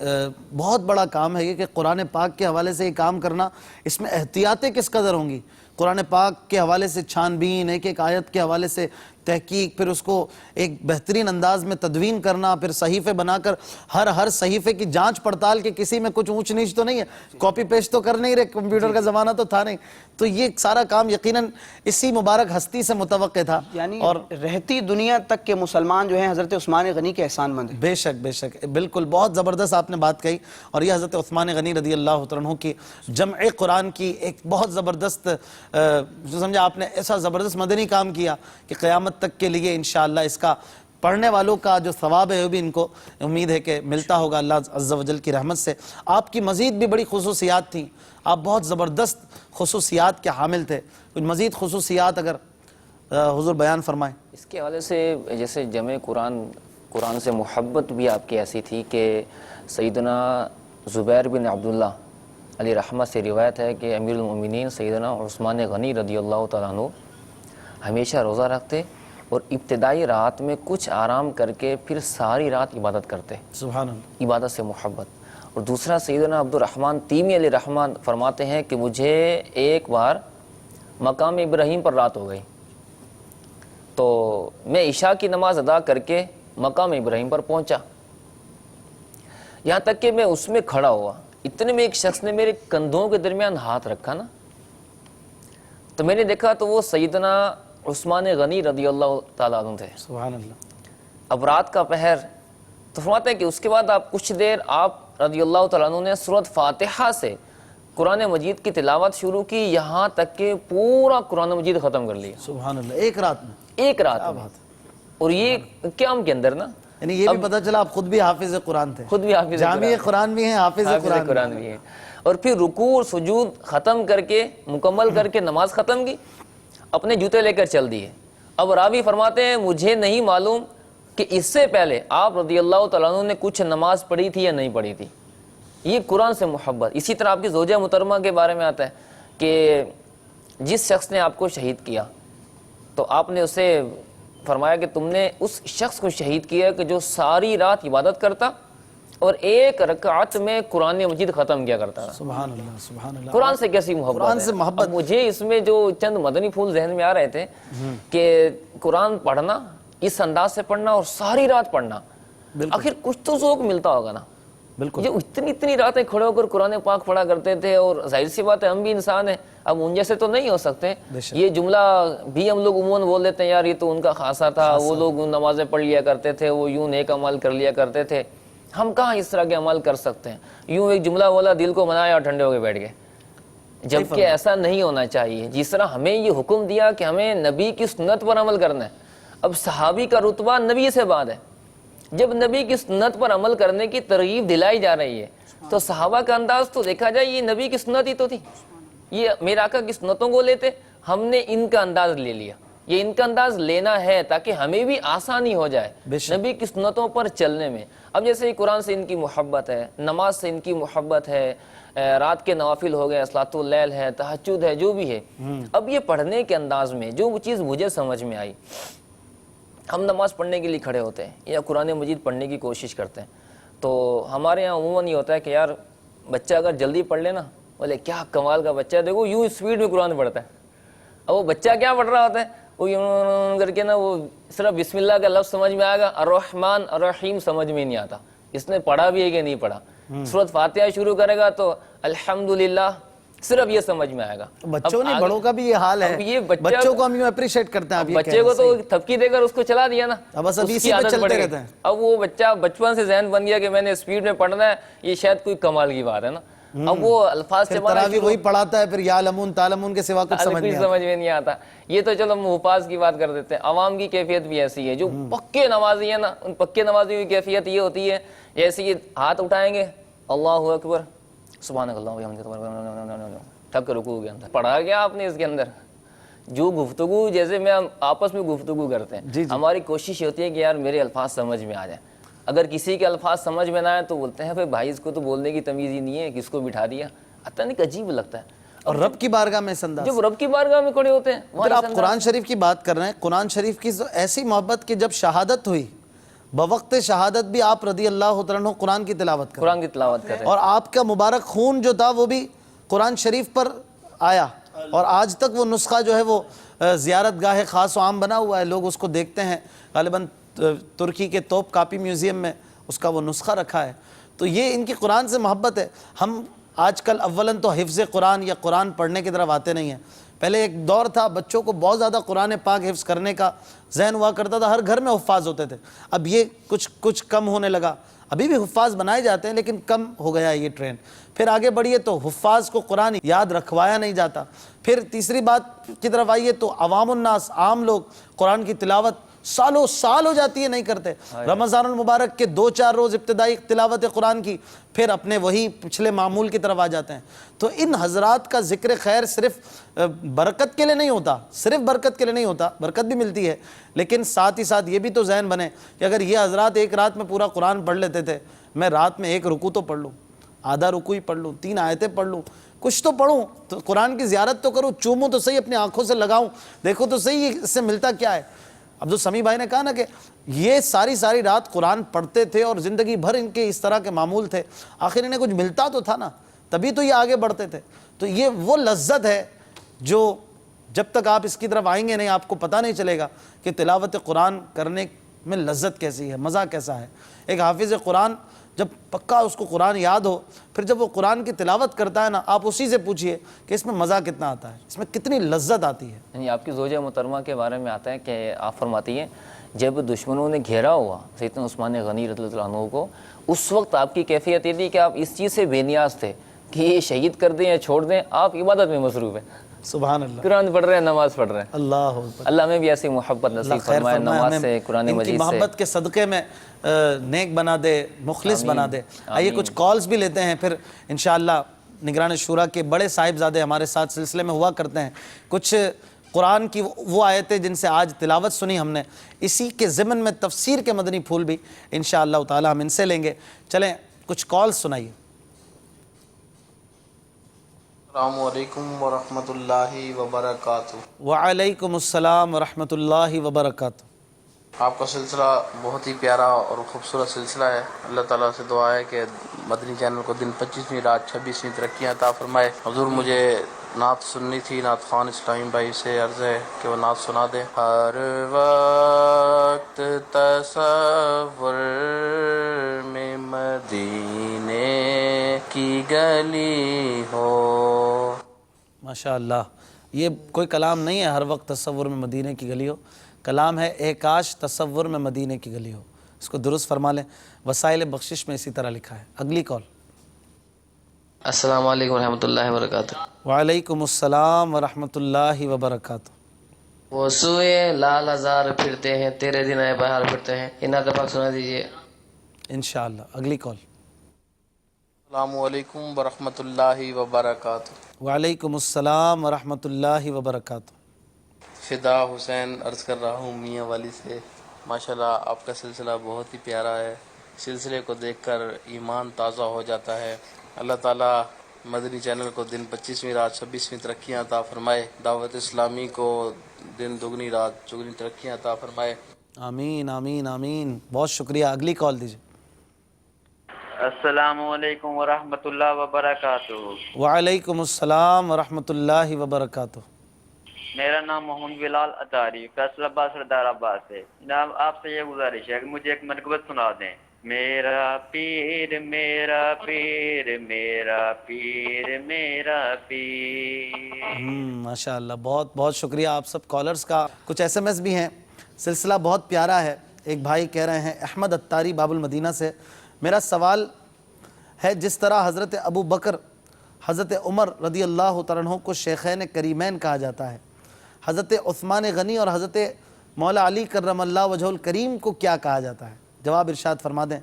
بہت بڑا کام ہے یہ کہ قرآن پاک کے حوالے سے یہ کام کرنا، اس میں احتیاطیں کس قدر ہوں گی۔ قرآن پاک کے حوالے سے چھان بین، ایک ایک آیت کے حوالے سے تحقیق، پھر اس کو ایک بہترین انداز میں تدوین کرنا، پھر صحیفے بنا کر ہر صحیفے کی جانچ پڑتال کہ کسی میں کچھ اونچ نیچ تو نہیں ہے، کاپی پیسٹ تو کر نہیں رہے، کمپیوٹر کا زمانہ تو تھا نہیں، تو یہ سارا کام یقیناً اسی مبارک ہستی سے متوقع تھا۔ یعنی اور رہتی دنیا تک کے مسلمان جو ہیں حضرت عثمان غنی کے احسان مند ہیں۔ بے شک بالکل، بہت زبردست آپ نے بات کہی، اور یہ حضرت عثمان غنی رضی اللہ تعالیٰ عنہ کی جمع قرآن کی ایک بہت زبردست سمجھا آپ نے، ایسا زبردست مدنی کام کیا کہ قیامت تک کے لیے انشاءاللہ اس کا پڑھنے والوں کا جو ثواب ہے وہ بھی ان کو امید ہے کہ ملتا ہوگا اللہ عز و جل کی رحمت سے۔ آپ کی مزید بھی بڑی خصوصیات تھیں، آپ بہت زبردست خصوصیات کے حامل تھے، کچھ مزید خصوصیات اگر حضور بیان فرمائیں۔ اس کے حوالے سے جیسے جمع قرآن سے محبت بھی آپ کی ایسی تھی کہ سیدنا زبیر بن عبداللہ علیہ رحمہ سے روایت ہے کہ امیر المومنین سیدنا عثمان غنی رضی اللہ تعالیٰ عنہ ہمیشہ روزہ رکھتے اور ابتدائی رات میں کچھ آرام کر کے پھر ساری رات عبادت کرتے، سبحان اللہ، عبادت سے محبت۔ اور دوسرا سیدنا عبد الرحمن تیمی علیہ رحمہ فرماتے ہیں کہ مجھے ایک بار مقام ابراہیم پر رات ہو گئی تو میں عشاء کی نماز ادا کر کے مقام ابراہیم پر پہنچا، یہاں تک کہ میں اس میں کھڑا ہوا، اتنے میں ایک شخص نے میرے کندھوں کے درمیان ہاتھ رکھا نا، تو میں نے دیکھا تو وہ سیدنا عثمان غنی رضی اللہ تعالیٰ عنہ تھے۔ سبحان اللہ۔ اب رات کا پہر، تو فرماتے ہیں کہ اس کے بعد آپ کچھ دیر آپ رضی اللہ تعالیٰ عنہ نے سورۃ فاتحہ سے قرآن مجید کی تلاوت شروع کی، یہاں تک کہ پورا قرآن مجید ختم کر لیا، سبحان اللہ، ایک رات میں، ایک رات میں۔ اور یہ قیام کے اندر نا، یعنی یہ بھی پتہ چلا آپ خود بھی حافظ قرآن تھے، خود بھی حافظ جامع قرآن بھی ہیں، حافظ قرآن بھی ہے۔ اور پھر رکوع اور سجود ختم کر کے مکمل کر کے نماز ختم کی، اپنے جوتے لے کر چل دیے۔ اب راوی فرماتے ہیں مجھے نہیں معلوم کہ اس سے پہلے آپ رضی اللہ تعالیٰ عنہ نے کچھ نماز پڑھی تھی یا نہیں پڑھی تھی، یہ قرآن سے محبت۔ اسی طرح آپ کی زوجہ محترمہ کے بارے میں آتا ہے کہ جس شخص نے آپ کو شہید کیا تو آپ نے اسے فرمایا کہ تم نے اس شخص کو شہید کیا کہ جو ساری رات عبادت کرتا اور ایک رکعت میں قرآن مجید ختم کیا کرتا تھا۔ سبحان اللہ، سبحان اللہ۔ قرآن سے کیسی محبت قرآن ہے۔ سے محبت۔ اب مجھے اس میں جو چند مدنی پھول ذہن میں آ رہے تھے کہ قرآن پڑھنا، اس انداز سے پڑھنا اور ساری رات پڑھنا، آخر کچھ تو ذوق ملتا ہوگا نا۔ بالکل، جو اتنی راتیں کھڑے ہو کر قرآن پاک پڑھا کرتے تھے، اور ظاہر سی بات ہے ہم بھی انسان ہیں، اب ان جیسے تو نہیں ہو سکتے۔ یہ جملہ بھی ہم لوگ عموماً بول دیتے ہیں یار یہ تو ان کا خاصہ تھا، وہ لوگ نمازیں پڑھ لیا کرتے تھے، وہ یوں نیک عمل کر لیا کرتے تھے، ہم کہاں اس طرح کے عمل کر سکتے ہیں؟ یوں ایک جملہ بولا، دل کو منایا اور ٹھنڈے ہو کے بیٹھ گئے، جبکہ ایسا نہیں ہونا چاہیے۔ جس طرح ہمیں یہ حکم دیا کہ ہمیں نبی کی سنت پر عمل کرنا ہے، اب صحابی کا رتبہ نبی سے بعد ہے، جب نبی کی سنت پر عمل کرنے کی ترغیب دلائی جا رہی ہے تو صحابہ کا انداز تو دیکھا جائے یہ نبی کی سنت ہی تو تھی، یہ میرے آقا کی سنتوں کو لیتے، ہم نے ان کا انداز لے لیا، یہ ان کا انداز لینا ہے تاکہ ہمیں بھی آسانی ہو جائے نبی کی سنتوں پر چلنے میں. اب جیسے ہی قرآن سے ان کی محبت ہے, نماز سے ان کی محبت ہے, رات کے نوافل ہو گئے, صلاۃ اللیل ہے, تہجد ہے, جو بھی ہے, اب یہ پڑھنے کے انداز میں جو چیز مجھے سمجھ میں آئی, ہم نماز پڑھنے کے لیے کھڑے ہوتے ہیں یا قرآن مجید پڑھنے کی کوشش کرتے ہیں, تو ہمارے یہاں عموماً یہ ہوتا ہے کہ یار بچہ اگر جلدی پڑھ لے نا, بولے کیا کمال کا بچہ ہے, دیکھو یوں اسپیڈ میں قرآن پڑھتا ہے. اب وہ بچہ کیا پڑھ رہا ہوتا ہے, وہ یوں کر کے نا وہ صرف بسم اللہ کا لفظ سمجھ میں آئے گا, الرحمن الرحیم سمجھ میں نہیں آتا, اس نے پڑھا بھی ہے کہ نہیں پڑھا. سورۃ فاتحہ شروع کرے گا تو الحمدللہ صرف یہ سمجھ میں آئے گا. بچوں نے بڑوں کا بھی یہ حال ہے, بچوں کو ہم یوں اپریشیٹ کرتے ہیں, بچے کو تو تھپکی دے کر اس کو چلا دیا نا, بس ابھی اسی پہ چلتے رہتے ہیں. اب وہ بچہ بچپن سے ذہن بن گیا کہ میں نے اسپیڈ میں پڑھنا ہے, یہ شاید کوئی کمال کی بات ہے نا. اب وہ الفاظ تراویح وہی پڑھاتا ہے, پھر یعلمون تعلمون کے سوا کچھ سمجھ نہیں آتا. یہ تو چلو ہم حفاظ کی بات کر دیتے ہیں. عوام کی کیفیت بھی ایسی ہے, جو پکے نمازی ہیں نا, ان پکے نمازیوں کی کیفیت یہ ہوتی ہے جیسے یہ ہاتھ اٹھائیں گے, اللہ اکبر سبحان اللہ, تھک رکوع کے اندر پڑھا گیا آپ نے. اس کے اندر جو گفتگو جیسے میں آپس میں گفتگو کرتے ہیں, ہماری کوشش ہوتی ہے کہ یار میرے الفاظ سمجھ میں آ جائیں. اگر کسی کے الفاظ سمجھ میں نہ آئے تو بولتے ہیں بھائی اس کو تو بولنے کی تمیز ہی نہیں ہے, کس کو بٹھا دیا. پتہ نہیں عجیب لگتا ہے. اور رب کی بارگاہ میں اس انداز, جب رب کی بارگاہ میں کھڑے ہوتے ہیں, پھر آپ قرآن شریف کی بات کر رہے ہیں, قرآن شریف کی ایسی محبت کہ جب شہادت ہوئی, بوقت شہادت بھی آپ رضی اللہ عنہ قرآن کی تلاوت قرآن کی تلاوت کرتے ہیں, اور آپ کا مبارک خون جو تھا وہ بھی قرآن شریف پر آیا, اور آج تک وہ نسخہ جو ہے وہ زیارت گاہ خاص و عام بنا ہوا ہے. لوگ اس کو دیکھتے ہیں, غالباً ترکی کے توپ کاپی میوزیم میں اس کا وہ نسخہ رکھا ہے. تو یہ ان کی قرآن سے محبت ہے. ہم آج کل اولاً تو حفظ قرآن یا قرآن پڑھنے کی طرف آتے نہیں ہیں. پہلے ایک دور تھا بچوں کو بہت زیادہ قرآن پاک حفظ کرنے کا ذہن ہوا کرتا تھا, ہر گھر میں حفاظ ہوتے تھے. اب یہ کچھ کم ہونے لگا, ابھی بھی حفاظ بنائے جاتے ہیں لیکن کم ہو گیا یہ ٹرینڈ. پھر آگے بڑھیے تو حفاظ کو قرآن یاد رکھوایا نہیں جاتا. پھر تیسری بات کی طرف آئیے تو عوام الناس, عام لوگ قرآن کی تلاوت سالوں سال ہو جاتی ہے نہیں کرتے. رمضان المبارک کے 2-4 روز ابتدائی تلاوت قرآن کی, پھر اپنے وہی پچھلے معمول کی طرف آ جاتے ہیں. تو ان حضرات کا ذکر خیر صرف برکت کے لیے نہیں ہوتا, صرف برکت کے لیے نہیں ہوتا, برکت بھی ملتی ہے, لیکن ساتھ ہی ساتھ یہ بھی تو ذہن بنے کہ اگر یہ حضرات ایک رات میں پورا قرآن پڑھ لیتے تھے, میں رات میں 1 رکوع تو پڑھ لوں, آدھا رکوع ہی پڑھ لوں, 3 آیتیں پڑھ لوں, کچھ تو پڑھوں, تو قرآن کی زیارت تو کروں, چوموں تو صحیح, اپنی آنکھوں سے لگاؤں, دیکھو تو صحیح اس سے ملتا کیا ہے. عبد السمیع بھائی نے کہا نا کہ یہ ساری رات قرآن پڑھتے تھے اور زندگی بھر ان کے اس طرح کے معمول تھے, آخر انہیں کچھ ملتا تو تھا نا, تبھی تو یہ آگے بڑھتے تھے. تو یہ وہ لذت ہے جو جب تک آپ اس کی طرف آئیں گے نہیں, آپ کو پتہ نہیں چلے گا کہ تلاوت قرآن کرنے میں لذت کیسی ہے, مزہ کیسا ہے. ایک حافظ قرآن جب پکا اس کو قرآن یاد ہو, پھر جب وہ قرآن کی تلاوت کرتا ہے نا, آپ اسی سے پوچھئے کہ اس میں مزہ کتنا آتا ہے, اس میں کتنی لذت آتی ہے. یعنی آپ کی زوجہ محترمہ کے بارے میں آتا ہے کہ آپ فرماتی ہیں جب دشمنوں نے گھیرا ہوا سیدنا عثمان غنی رضی اللہ عنہ کو, اس وقت آپ کی کیفیت یہ تھی کہ آپ اس چیز سے بے نیاز تھے کہ یہ شہید کر دیں یا چھوڑ دیں, آپ عبادت میں مصروف ہیں. سبحان اللہ, قرآن پڑھ رہے ہیں, نماز پڑھ رہے ہیں. اللہ اللہ میں بھی ایسی محبت نصیب فرمائے, نماز سے, قرآن مجید سے. محبت کے صدقے میں نیک بنا دے, مخلص بنا دے. آئیے کچھ کالز بھی لیتے ہیں, پھر انشاءاللہ نگران شورا کے بڑے صاحبزادے ہمارے ساتھ سلسلے میں ہوا کرتے ہیں. کچھ قرآن کی وہ آیتیں جن سے آج تلاوت سنی ہم نے, اسی کے ضمن میں تفسیر کے مدنی پھول بھی انشاءاللہ تعالی ہم ان سے لیں گے. چلیں کچھ کالز سنائیے. السلام علیکم ورحمۃ اللہ وبرکاتہ. وعلیکم السلام ورحمۃ اللہ وبرکاتہ. آپ کا سلسلہ بہت ہی پیارا اور خوبصورت سلسلہ ہے. اللہ تعالیٰ سے دعا ہے کہ مدنی چینل کو دن 25ویں رات 26ویں ترقیاں عطا فرمائے. حضور مجھے نعت سننی تھی, نعت خوان اسلامی بھائی سے عرض ہے کہ وہ نعت سنا دیں. ہر وقت تصور میں مدینے کی گلی ہو. ماشاءاللہ, یہ کوئی کلام نہیں ہے ہر وقت تصور میں مدینے کی گلی ہو, کلام ہے اے کاش تصور میں مدینے کی گلی ہو. اس کو درست فرما لیں. وسائل بخشش میں اسی طرح لکھا ہے. اگلی کال. السلام علیکم ورحمۃ اللہ وبرکاتہ. وعلیکم السلام ورحمۃ اللہ وبرکاتہ. وہ سوئے لال ہزار پھرتے ہیں, تیرے دن آئے بہار پھرتے ہیں. انعت پاک سنا دیجیے انشاءاللہ. اگلی کال. السلام علیکم ورحمۃ اللہ وبرکاتہ. وعلیکم السلام ورحمۃ اللہ وبرکاتہ. فدا حسین عرض کر رہا ہوں میاں والی سے۔ ماشاءاللہ آپ کا سلسلہ بہت ہی پیارا ہے، سلسلے کو دیکھ کر ایمان تازہ ہو جاتا ہے۔ اللہ تعالیٰ مدنی چینل کو دن 25ویں رات 26ویں ترقیاں عطا فرمائے، دعوت اسلامی کو دن دگنی رات چگنی ترقیاں عطا فرمائے۔ آمین آمین آمین، بہت شکریہ۔ اگلی کال دیجیے۔ السلام علیکم ورحمۃ اللہ وبرکاتہ۔ وعلیکم السلام ورحمۃ اللہ وبرکاتہ۔ میرا نام محمد بلال اطاری فیصل آباد سردار آباد سے۔ جناب آپ سے یہ گزارش ہے کہ مجھے ایک منقبت سنا دیں۔ میرا پیر میرا پیر میرا پیر میرا پیر۔ ماشاء اللہ، بہت بہت شکریہ آپ سب کالرز کا۔ کچھ ایس ایم ایس بھی ہیں، سلسلہ بہت پیارا ہے۔ ایک بھائی کہہ رہے ہیں احمد اتاری باب المدینہ سے، میرا سوال ہے جس طرح حضرت ابو بکر حضرت عمر رضی اللہ تعالیٰ عنہ کو شیخین کریمین کہا جاتا ہے، حضرت عثمان غنی اور حضرت مولا علی کرم اللہ وجہ الکریم کو کیا کہا جاتا ہے؟ جواب ارشاد فرما دیں۔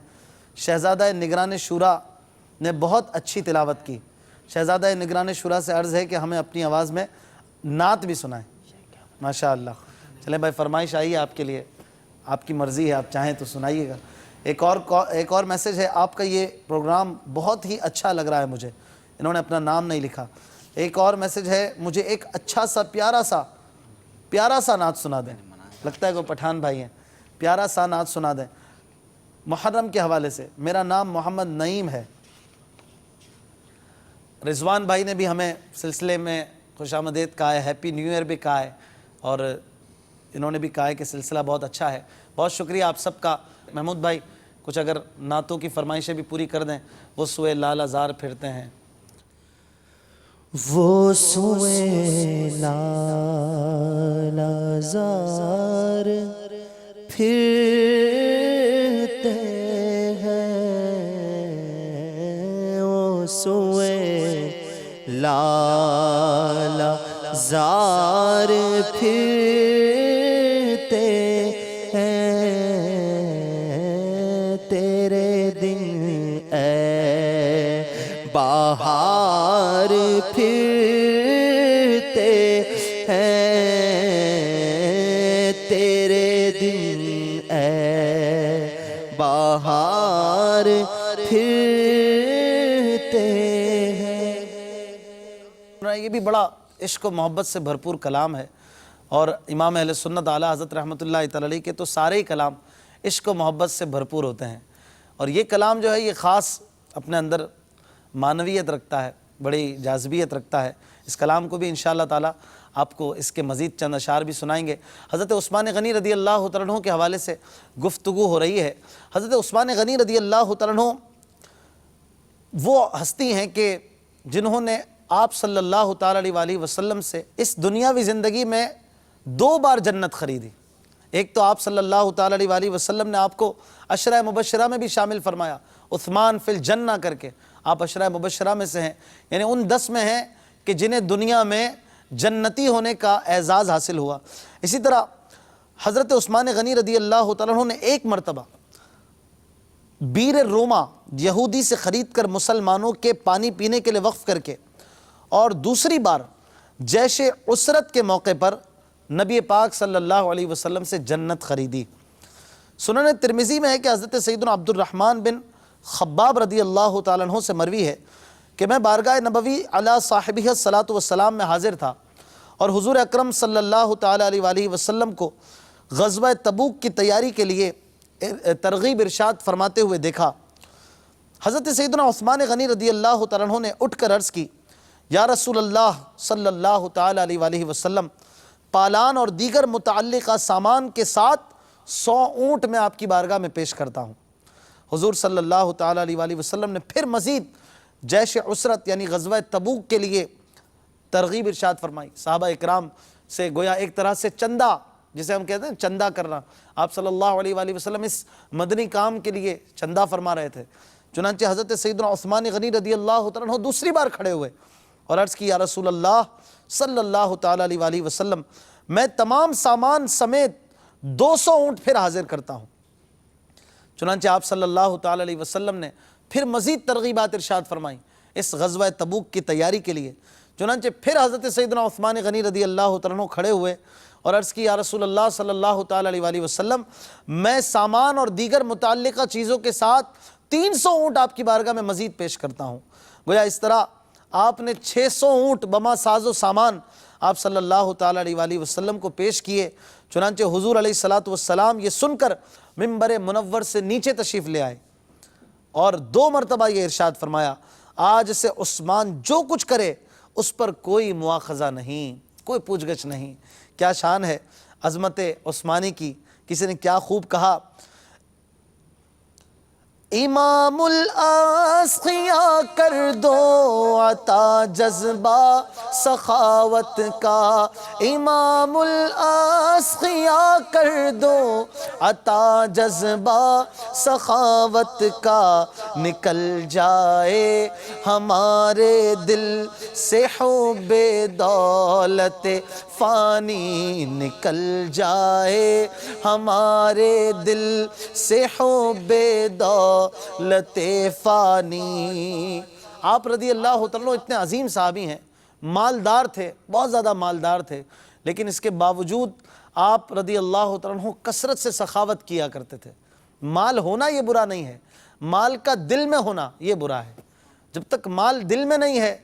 شہزادہ نگران شورا نے بہت اچھی تلاوت کی۔ شہزادہ نگران شورا سے عرض ہے کہ ہمیں اپنی آواز میں نعت بھی سنائیں۔ ماشاء اللہ، چلیں بھائی، فرمائش آئی ہے آپ کے لیے، آپ کی مرضی ہے، آپ چاہیں تو سنائیے گا۔ ایک اور میسج ہے، آپ کا یہ پروگرام بہت ہی اچھا لگ رہا ہے مجھے۔ انہوں نے اپنا نام نہیں لکھا۔ ایک اور میسج ہے، مجھے ایک اچھا سا پیارا سا نعت سنا دیں۔ لگتا ہے کوئی پٹھان بھائی ہیں، پیارا سا نعت سنا دیں محرم کے حوالے سے۔ میرا نام محمد نعیم ہے۔ رضوان بھائی نے بھی ہمیں سلسلے میں خوش آمدید کہا ہے، ہیپی نیو ایئر بھی کہا ہے، اور انہوں نے بھی کہا ہے کہ سلسلہ بہت اچھا ہے۔ بہت شکریہ آپ سب کا۔ محمود بھائی کچھ اگر نعتوں کی فرمائشیں بھی پوری کر دیں۔ وہ سوئے لال زار پھرتے ہیں، وہ سوئے لال زار پھرتے ہیں، وہ سوئے لال زار پھرتے ہیں، تیرے دن اے بہار پھرتے ہیں، تیرے دن اے بہار پھرتے ہیں۔ یہ بھی بڑا عشق و محبت سے بھرپور کلام ہے، اور امام اہل سنت اعلیٰ حضرت رحمۃ اللہ تعالی علیہ کے تو سارے ہی کلام عشق و محبت سے بھرپور ہوتے ہیں، اور یہ کلام جو ہے یہ خاص اپنے اندر معنویت رکھتا ہے، بڑی جاذبیت رکھتا ہے۔ اس کلام کو بھی انشاءاللہ تعالی آپ کو اس کے مزید چند اشعار بھی سنائیں گے۔ حضرت عثمان غنی رضی اللہ تعالیٰ عنہ کے حوالے سے گفتگو ہو رہی ہے۔ حضرت عثمان غنی رضی اللہ تعالیٰ عنہ وہ ہستی ہیں کہ جنہوں نے آپ صلی اللہ تعالیٰ علیہ وسلم سے اس دنیاوی زندگی میں 2 بار جنت خریدی۔ ایک تو آپ صلی اللہ تعالیٰ علیہ وسلم نے آپ کو عشرہ مبشرہ میں بھی شامل فرمایا، عثمان فی الجنہ کر کے، آپ عشرہ مبشرہ میں سے ہیں، یعنی ان 10 میں ہیں کہ جنہیں دنیا میں جنتی ہونے کا اعزاز حاصل ہوا۔ اسی طرح حضرت عثمان غنی رضی اللہ تعالیٰ عنہ نے ایک مرتبہ بیر روما یہودی سے خرید کر مسلمانوں کے پانی پینے کے لیے وقف کر کے، اور دوسری بار جیش عسرت کے موقع پر نبی پاک صلی اللہ علیہ وسلم سے جنت خریدی۔ سنن ترمذی میں ہے کہ حضرت سیدنا عبد الرحمن بن خباب رضی اللہ تعالیٰ عنہ سے مروی ہے کہ میں بارگاہ نبوی علی صاحبہ الصلاۃ والسلام میں حاضر تھا، اور حضور اکرم صلی اللہ تعالیٰ علیہ وسلم کو غزوہ تبوک کی تیاری کے لیے ترغیب ارشاد فرماتے ہوئے دیکھا۔ حضرت سیدنا عثمان غنی رضی اللہ تعالیٰ عنہ نے اٹھ کر عرض کی، یا رسول اللہ صلی اللہ تعالیٰ علیہ وسلم، پالان اور دیگر متعلقہ سامان کے ساتھ 100 اونٹ میں آپ کی بارگاہ میں پیش کرتا ہوں۔ حضور صلی اللہ تعالیٰ علیہ وسلم نے پھر مزید جیش عسرت یعنی غزوہ تبوک کے لیے ترغیب ارشاد فرمائی۔ صحابہ اکرام سے گویا ایک طرح سے چندہ، جسے ہم کہتے ہیں چندہ کرنا، آپ صلی اللہ علیہ وسلم اس مدنی کام کے لیے چندہ فرما رہے تھے۔ چنانچہ حضرت سیدنا عثمان غنی رضی اللہ تعالیٰ عنہ دوسری بار کھڑے ہوئے اور عرض کی، یا رسول اللہ صلی اللہ تعالیٰ علیہ وسلم، میں تمام سامان سمیت 200 اونٹ پھر حاضر کرتا ہوں۔ چنانچہ آپ صلی اللہ تعالیٰ علیہ وسلم نے پھر مزید ترغیبات ارشاد فرمائیں اس غزوہ تبوک کی تیاری کے لیے۔ چنانچہ پھر حضرت سیدنا عثمان غنی رضی اللہ تعالیٰ عنہ کھڑے ہوئے اور عرض کی یا رسول اللہ صلی اللہ تعالیٰ علیہ وسلم میں سامان اور دیگر متعلقہ چیزوں کے ساتھ 300 اونٹ آپ کی بارگاہ میں مزید پیش کرتا ہوں۔ گویا اس طرح آپ نے 600 اونٹ بما ساز و سامان آپ صلی اللہ تعالیٰ علیہ وسلم کو پیش کیے۔ چنانچہ حضور علیہ السلام یہ سن کر منبر منور سے نیچے تشریف لے آئے اور 2 مرتبہ یہ ارشاد فرمایا آج سے عثمان جو کچھ کرے اس پر کوئی مواخذہ نہیں، کوئی پوچھ گچھ نہیں۔ کیا شان ہے عظمت عثمانی کی۔ کسی نے کیا خوب کہا، امام الاسقیاء کر دو عطا جذبہ سخاوت کا، امام الاسقیاء کر دو عطا جذبہ سخاوت کا، نکل جائے ہمارے دل سے حب دولت فانی، نکل جائے ہمارے دل سے حب دولت فانی۔ آپ رضی اللہ تعالیٰ اتنے عظیم صحابی ہیں، مالدار تھے، بہت زیادہ مالدار تھے، لیکن اس کے باوجود آپ رضی اللہ تعالیٰ کثرت سے سخاوت کیا کرتے تھے۔ مال ہونا یہ برا نہیں ہے، مال کا دل میں ہونا یہ برا ہے۔ جب تک مال دل میں نہیں ہے،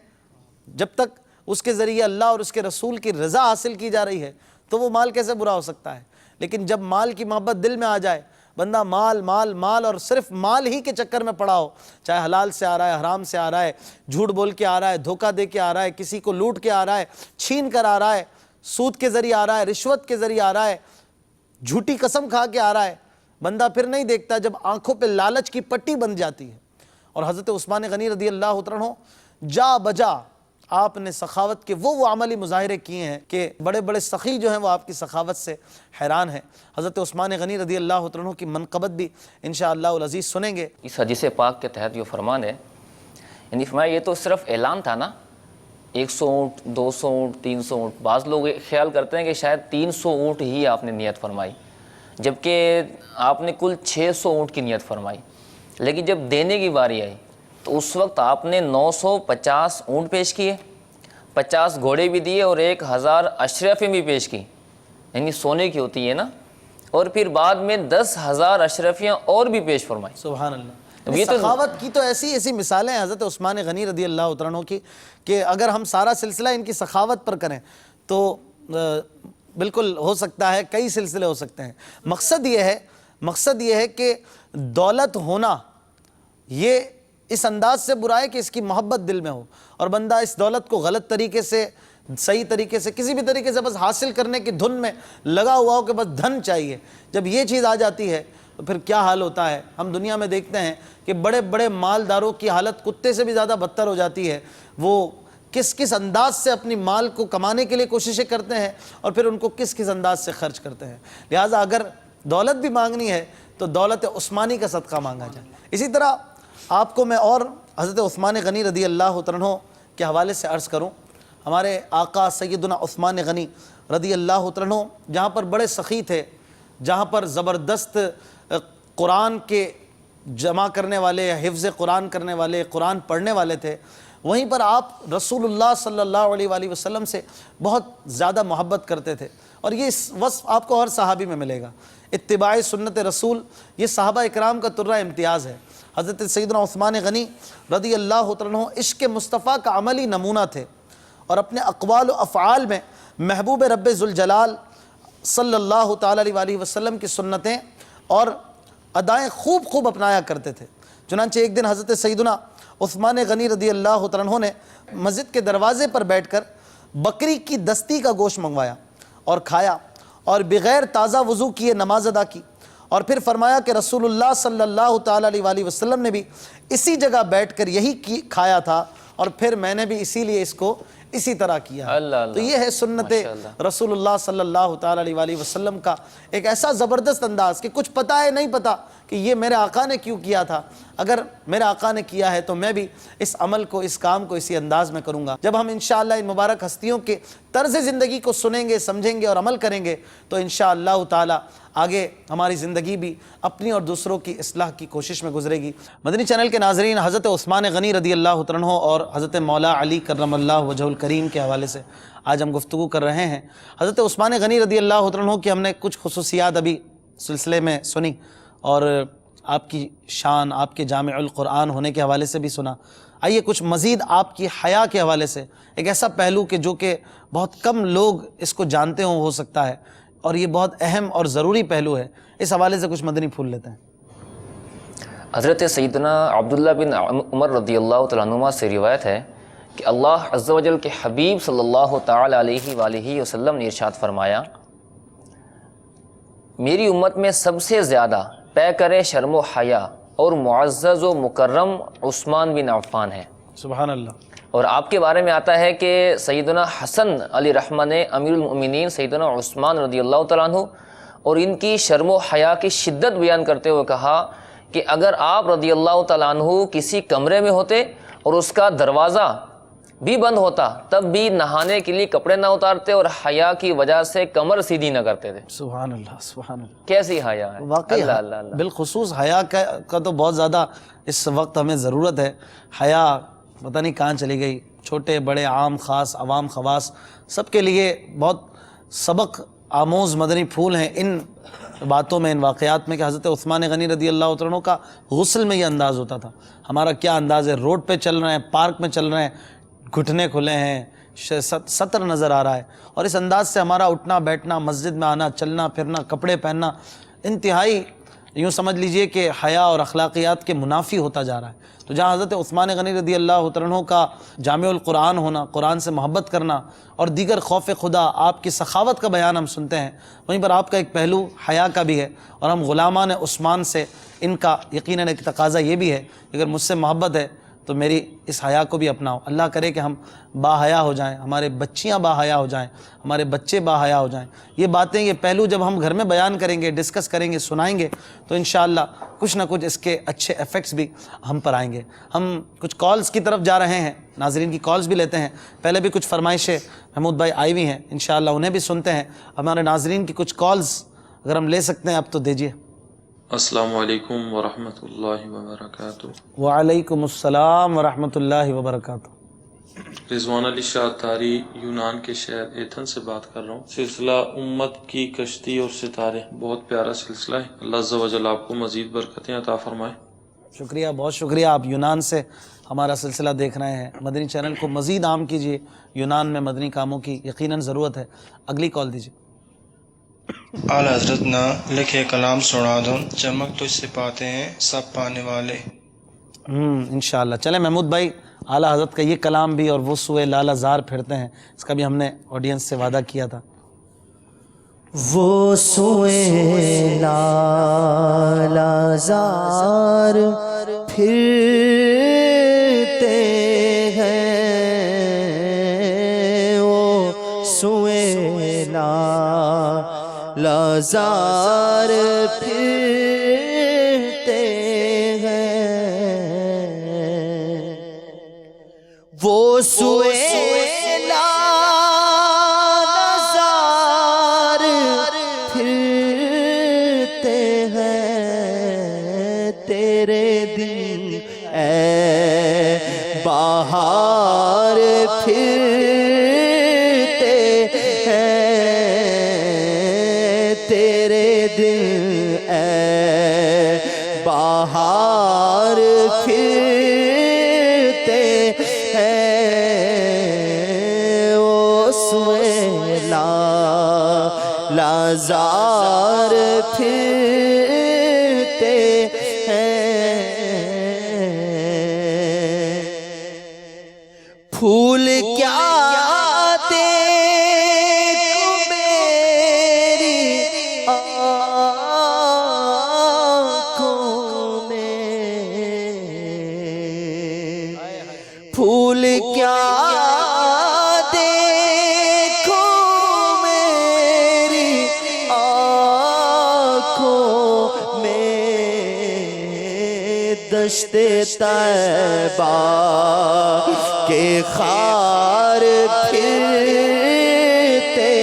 جب تک اس کے ذریعے اللہ اور اس کے رسول کی رضا حاصل کی جا رہی ہے تو وہ مال کیسے برا ہو سکتا ہے؟ لیکن جب مال کی محبت دل میں آ جائے، بندہ مال مال مال اور صرف مال ہی کے چکر میں پڑا ہو، چاہے حلال سے آ رہا ہے، حرام سے آ رہا ہے، جھوٹ بول کے آ رہا ہے، دھوکہ دے کے آ رہا ہے، کسی کو لوٹ کے آ رہا ہے، چھین کر آ رہا ہے، سود کے ذریعے آ رہا ہے، رشوت کے ذریعے آ رہا ہے، جھوٹی قسم کھا کے آ رہا ہے، بندہ پھر نہیں دیکھتا جب آنکھوں پہ لالچ کی پٹی بن جاتی ہے۔ اور حضرت عثمان غنی رضی اللہ عنہ جا بجا آپ نے سخاوت کے وہ عملی مظاہرے کیے ہیں کہ بڑے بڑے سخی جو ہیں وہ آپ کی سخاوت سے حیران ہیں۔ حضرت عثمان غنی رضی اللہ عنہ کی منقبت بھی انشاءاللہ العزیز سنیں گے۔ اس حدیث پاک کے تحت جو فرمان ہے، یعنی فرمایا یہ تو صرف اعلان تھا نا، 100 اونٹ 200 اونٹ 300 اونٹ، بعض لوگ خیال کرتے ہیں کہ شاید 300 اونٹ ہی آپ نے نیت فرمائی، جبکہ آپ نے کل 600 اونٹ کی نیت فرمائی۔ لیکن جب دینے کی باری آئی تو اس وقت آپ نے 950 اونٹ پیش کیے، 50 گھوڑے بھی دیے اور 1000 اشرفیں بھی پیش کی، یعنی سونے کی ہوتی ہے نا، اور پھر بعد میں 10,000 اشرفیاں اور بھی پیش فرمائی۔ سبحان اللہ۔ یہ سخاوت کی تو ایسی مثالیں ہیں حضرت عثمان غنی رضی اللہ عنہ کی کہ اگر ہم سارا سلسلہ ان کی سخاوت پر کریں تو بالکل ہو سکتا ہے کئی سلسلے ہو سکتے ہیں۔ مقصد یہ ہے کہ دولت ہونا یہ اس انداز سے برا ہے کہ اس کی محبت دل میں ہو اور بندہ اس دولت کو غلط طریقے سے، صحیح طریقے سے، کسی بھی طریقے سے بس حاصل کرنے کی دھن میں لگا ہوا ہو کہ بس دھن چاہیے۔ جب یہ چیز آ جاتی ہے تو پھر کیا حال ہوتا ہے؟ ہم دنیا میں دیکھتے ہیں کہ بڑے بڑے مالداروں کی حالت کتے سے بھی زیادہ بدتر ہو جاتی ہے۔ وہ کس انداز سے اپنی مال کو کمانے کے لیے کوششیں کرتے ہیں اور پھر ان کو کس انداز سے خرچ کرتے ہیں۔ لہٰذا اگر دولت بھی مانگنی ہے تو دولت عثمانی کا صدقہ مانگا جائے۔ اسی طرح آپ کو میں اور حضرت عثمان غنی رضی اللہ عنہ کے حوالے سے عرض کروں۔ ہمارے آقا سیدنا عثمان غنی رضی اللہ عنہ جہاں پر بڑے سخی تھے، جہاں پر زبردست قرآن کے جمع کرنے والے، حفظ قرآن کرنے والے، قرآن پڑھنے والے تھے، وہیں پر آپ رسول اللہ صلی اللہ علیہ وآلہ وسلم سے بہت زیادہ محبت کرتے تھے، اور یہ وصف آپ کو ہر صحابی میں ملے گا۔ اتباع سنت رسول یہ صحابہ اکرام کا ترہ امتیاز ہے۔ حضرت سیدنا عثمان غنی رضی اللہ عنہ عشق مصطفیٰ کا عملی نمونہ تھے اور اپنے اقوال و افعال میں محبوب رب ذوالجلال صلی اللہ تعالیٰ علیہ وآلہ وسلم کی سنتیں اور ادائیں خوب اپنایا کرتے تھے۔ چنانچہ ایک دن حضرت سیدنا عثمان غنی رضی اللہ عنہ نے مسجد کے دروازے پر بیٹھ کر بکری کی دستی کا گوشت منگوایا اور کھایا اور بغیر تازہ وضو کیے نماز ادا کی، اور پھر فرمایا کہ رسول اللہ صلی اللہ تعالیٰ علیہ وآلہ وسلم نے بھی اسی جگہ بیٹھ کر یہی کھایا تھا اور پھر میں نے بھی اسی لیے اس کو اسی طرح کیا۔ تو یہ ہے سنت رسول اللہ صلی اللہ تعالیٰ علیہ وآلہ وسلم کا ایک ایسا زبردست انداز کہ کچھ پتہ ہے نہیں پتہ کہ یہ میرے آقا نے کیوں کیا تھا، اگر میرے آقا نے کیا ہے تو میں بھی اس عمل کو، اس کام کو اسی انداز میں کروں گا۔ جب ہم انشاءاللہ ان مبارک ہستیوں کے طرز زندگی کو سنیں گے، سمجھیں گے اور عمل کریں گے تو انشاءاللہ تعالی آگے ہماری زندگی بھی اپنی اور دوسروں کی اصلاح کی کوشش میں گزرے گی۔ مدنی چینل کے ناظرین، حضرت عثمان غنی رضی اللہ عنہ اور حضرت مولا علی کرم اللہ وجہ الکریم کے حوالے سے آج ہم گفتگو کر رہے ہیں۔ حضرت عثمان غنی رضی اللہ عنہ کی ہم نے کچھ خصوصیات ابھی سلسلے میں سنی اور آپ کی شان، آپ کے جامع القرآن ہونے کے حوالے سے بھی سنا۔ آئیے کچھ مزید آپ کی حیا کے حوالے سے، ایک ایسا پہلو کہ جو کہ بہت کم لوگ اس کو جانتے ہوں ہو سکتا ہے اور یہ بہت اہم اور ضروری پہلو ہے، اس حوالے سے کچھ مدنی پھول لیتے ہیں۔ حضرت سیدنا عبداللہ بن عمر رضی اللہ تعالیٰ عنہما سے روایت ہے کہ اللہ عز و جل کے حبیب صلی اللہ تعالی علیہ وآلہ وسلم نے ارشاد فرمایا، میری امت میں سب سے زیادہ پے کرے شرم و حیا اور معزز و مکرم عثمان بن عفان ہے۔ سبحان اللہ۔ اور آپ کے بارے میں آتا ہے کہ سیدنا حسن علی رحمہ نے امیر المؤمنین سیدنا عثمان رضی اللہ تعالیٰ عنہ اور ان کی شرم و حیا کی شدت بیان کرتے ہوئے کہا کہ اگر آپ رضی اللہ تعالیٰ عنہ کسی کمرے میں ہوتے اور اس کا دروازہ بھی بند ہوتا تب بھی نہانے کے لیے کپڑے نہ اتارتے اور حیا کی وجہ سے کمر سیدھی نہ کرتے تھے۔ سبحان اللہ، سبحان اللہ۔ کیسی حیا ہے واقعی اللہ اللہ اللہ۔ بالخصوص حیا کا تو بہت زیادہ اس وقت ہمیں ضرورت ہے۔ حیا پتہ نہیں کہاں چلی گئی، چھوٹے بڑے، عام خاص، عوام خواص، سب کے لیے بہت سبق آموز مدنی پھول ہیں ان باتوں میں، ان واقعات میں کہ حضرت عثمان غنی رضی اللہ عنہ کا غسل میں یہ انداز ہوتا تھا۔ ہمارا کیا انداز ہے، روڈ پہ چل رہے ہیں، پارک میں چل رہے ہیں، گھٹنے کھلے ہیں، سطر نظر آ رہا ہے، اور اس انداز سے ہمارا اٹھنا بیٹھنا، مسجد میں آنا، چلنا پھرنا، کپڑے پہننا انتہائی یوں سمجھ لیجئے کہ حیا اور اخلاقیات کے منافی ہوتا جا رہا ہے۔ تو جہاں حضرت عثمان غنی رضی اللہ عنہ کا جامع القرآن ہونا، قرآن سے محبت کرنا اور دیگر خوف خدا، آپ کی سخاوت کا بیان ہم سنتے ہیں، وہیں پر آپ کا ایک پہلو حیا کا بھی ہے، اور ہم غلامان عثمان سے ان کا یقیناً ایک تقاضا یہ بھی ہے کہ اگر مجھ سے محبت ہے تو میری اس حیا کو بھی اپناؤ۔ اللہ کرے کہ ہم با حیا ہو جائیں، ہمارے بچیاں با حیا ہو جائیں، ہمارے بچے با حیا ہو جائیں۔ یہ باتیں، یہ پہلو جب ہم گھر میں بیان کریں گے، ڈسکس کریں گے، سنائیں گے تو انشاءاللہ کچھ نہ کچھ اس کے اچھے ایفیکٹس بھی ہم پر آئیں گے۔ ہم کچھ کالز کی طرف جا رہے ہیں، ناظرین کی کالز بھی لیتے ہیں۔ پہلے بھی کچھ فرمائشیں محمود بھائی آئی ہوئی ہیں، انشاءاللہ انہیں بھی سنتے ہیں۔ ہمارے ناظرین کی کچھ کالز اگر ہم لے سکتے ہیں اب تو دیجیے۔ السلام علیکم ورحمۃ اللہ وبرکاتہ۔ وعلیکم السلام ورحمۃ اللہ وبرکاتہ۔ رضوان علی شاہ تاری یونان کے شہر ایتھن سے بات کر رہا ہوں۔ سلسلہ امت کی کشتی اور ستارے بہت پیارا سلسلہ ہے، اللہ عز و جل آپ کو مزید برکتیں عطا فرمائے۔ شکریہ، بہت شکریہ۔ آپ یونان سے ہمارا سلسلہ دیکھ رہے ہیں، مدنی چینل کو مزید عام کیجیے، یونان میں مدنی کاموں کی یقیناً ضرورت ہے۔ اگلی کال دیجیے۔ اعلی حضرت نہ لکھے کلام سنا دو، چمک تو اس سے پاتے ہیں سب پانے والے۔ انشاءاللہ۔ چلیں محمود بھائی، اعلیٰ حضرت کا یہ کلام بھی اور وہ سوئے لالہ زار پھرتے ہیں، اس کا بھی ہم نے آڈینس سے وعدہ کیا تھا۔ وہ سوئے لالہ زار پھرتے ہیں، وہ سوئے لالہ زار پھرتے ہیں، وہ سوئے لالہ زار پھرتے ہیں، تیرے دن اے بہار پھرتے ہیں، تیرے دن اے بہار پھرتے ہیں، وہ سوئے لالہ زار پھرتے ہیں، پھول کیا دیکھو میری آنکھوں میں، پھول کیا دیکھو میری آنکھوں میں، دشت طیبہ کے خار پھرتے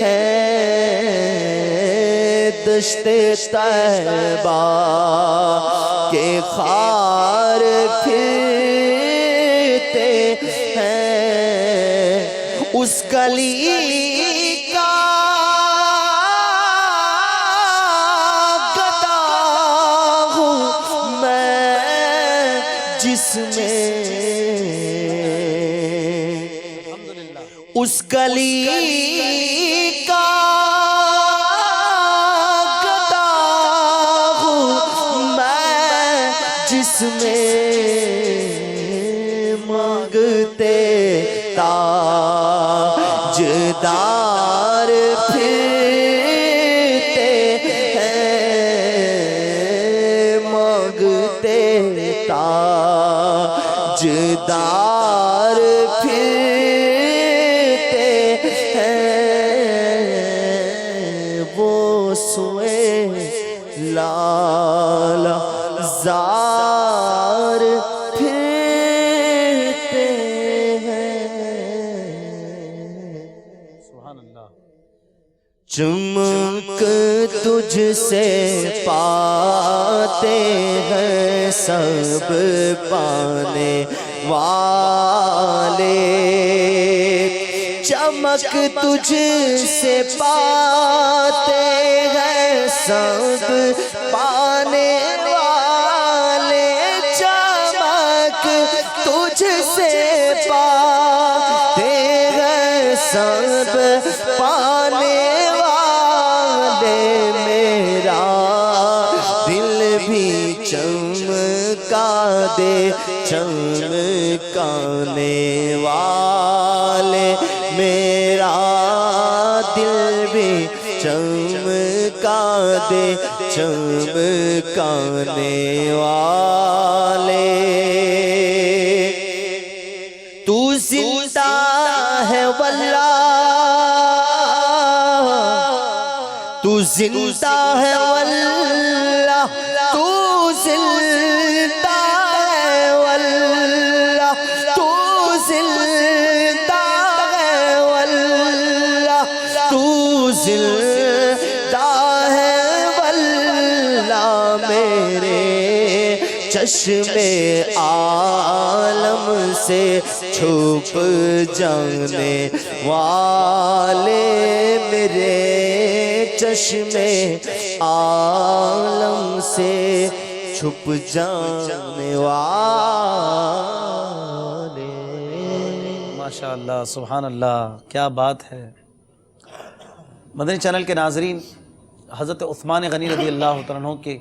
ہیں، دشت طیبہ کے خار پھرتے ہیں، اس گلی کا گدا ہوں میں جس میں اس گلی کا گدا ہوں میں جس میں مانگتے تاجدار پھرتے ہیں، مانگتے تاجدار پھرتے ہیں، وہ سوئے لالا زار پھرتے ہیں۔ چمک تجھ سے پاتے ہیں سب پانے والے، چمک تجھ سے پاتے ہیں سب پانے والے، چمک تجھ سے پاتے ہیں سب پانے والے، میرا دل بھی چمکا دے چمکانے والے، میرا دل بھی چمکا دے چمکانے والے۔ تو زندہ ہے واللہ، تو زندہ ہے واللہ، تو زندہ ہے واللہ، تو زندہ ہے واللہ، تو زندہ ہے واللہ، میرے چشم عالم سے چھپ جانے والے، میرے چشم عالم سے چھپ جانے والے۔ ماشاءاللہ، سبحان اللہ، کیا بات ہے۔ مدنی چینل کے ناظرین، حضرت عثمان غنی رضی اللہ تعالیٰ عنہ کے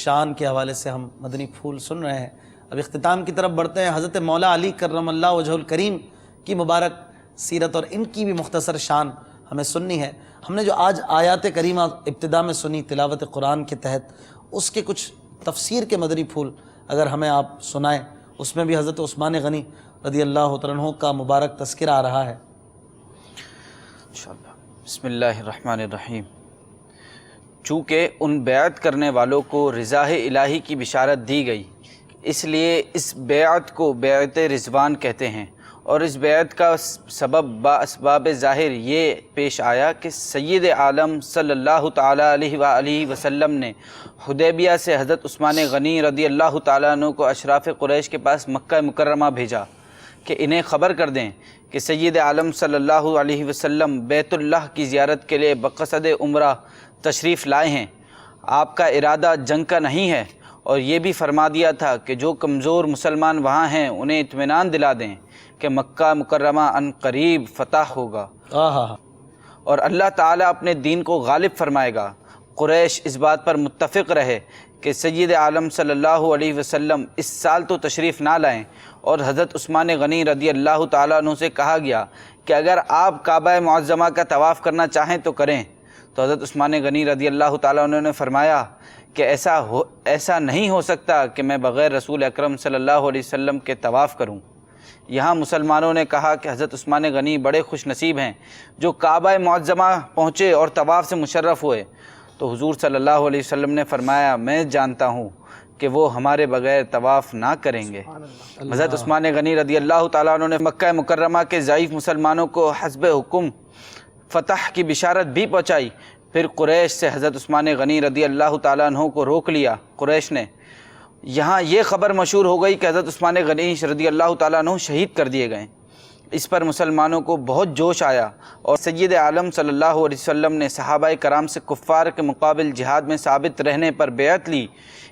شان کے حوالے سے ہم مدنی پھول سن رہے ہیں۔ اب اختتام کی طرف بڑھتے ہیں۔ حضرت مولا علی کرم اللہ وجہ الکریم کی مبارک سیرت اور ان کی بھی مختصر شان ہمیں سننی ہے۔ ہم نے جو آج آیات کریمہ ابتدا میں سنی تلاوت قرآن کے تحت، اس کے کچھ تفسیر کے مدنی پھول اگر ہمیں آپ سنائیں، اس میں بھی حضرت عثمان غنی رضی اللہ تعالیٰ عنہ کا مبارک تذکرہ آ رہا ہے۔ انشاءاللہ۔ بسم اللہ الرحمن الرحیم۔ چونکہ ان بیعت کرنے والوں کو رضا الہی کی بشارت دی گئی، اس لیے اس بیعت کو بیعت رضوان کہتے ہیں، اور اس بیعت کا سبب اسباب ظاہر یہ پیش آیا کہ سید عالم صلی اللہ تعالیٰ علیہ وآلہ وسلم نے حدیبیہ سے حضرت عثمان غنی رضی اللہ تعالیٰ عنہ کو اشراف قریش کے پاس مکہ مکرمہ بھیجا کہ انہیں خبر کر دیں کہ سید عالم صلی اللہ علیہ وسلم بیت اللہ کی زیارت کے لیے بقصد عمرہ تشریف لائے ہیں، آپ کا ارادہ جنگ کا نہیں ہے، اور یہ بھی فرما دیا تھا کہ جو کمزور مسلمان وہاں ہیں انہیں اطمینان دلا دیں کہ مکہ مکرمہ ان قریب فتح ہوگا اور اللہ تعالیٰ اپنے دین کو غالب فرمائے گا۔ قریش اس بات پر متفق رہے کہ سید عالم صلی اللہ علیہ وسلم اس سال تو تشریف نہ لائیں، اور حضرت عثمان غنی رضی اللہ تعالیٰ عنہ سے کہا گیا کہ اگر آپ کعبہ معظمہ کا طواف کرنا چاہیں تو کریں، تو حضرت عثمان غنی رضی اللہ تعالیٰ عنہ نے فرمایا کہ ایسا نہیں ہو سکتا کہ میں بغیر رسول اکرم صلی اللہ علیہ وسلم کے طواف کروں۔ یہاں مسلمانوں نے کہا کہ حضرت عثمان غنی بڑے خوش نصیب ہیں جو کعبہ معظمہ پہنچے اور طواف سے مشرف ہوئے، تو حضور صلی اللہ علیہ وسلم نے فرمایا میں جانتا ہوں کہ وہ ہمارے بغیر طواف نہ کریں گے۔ حضرت عثمان غنی رضی اللہ تعالیٰ عنہ نے مکہ مکرمہ کے ضعیف مسلمانوں کو حسب حکم فتح کی بشارت بھی پہنچائی۔ پھر قریش سے حضرت عثمان غنی رضی اللہ تعالیٰ عنہ کو روک لیا۔ قریش نے یہاں یہ خبر مشہور ہو گئی کہ حضرت عثمان غنی رضی اللہ تعالیٰ عنہ شہید کر دیے گئے۔ اس پر مسلمانوں کو بہت جوش آیا اور سید عالم صلی اللہ علیہ وسلم نے صحابہ کرام سے کفار کے مقابل جہاد میں ثابت رہنے پر بیعت لی۔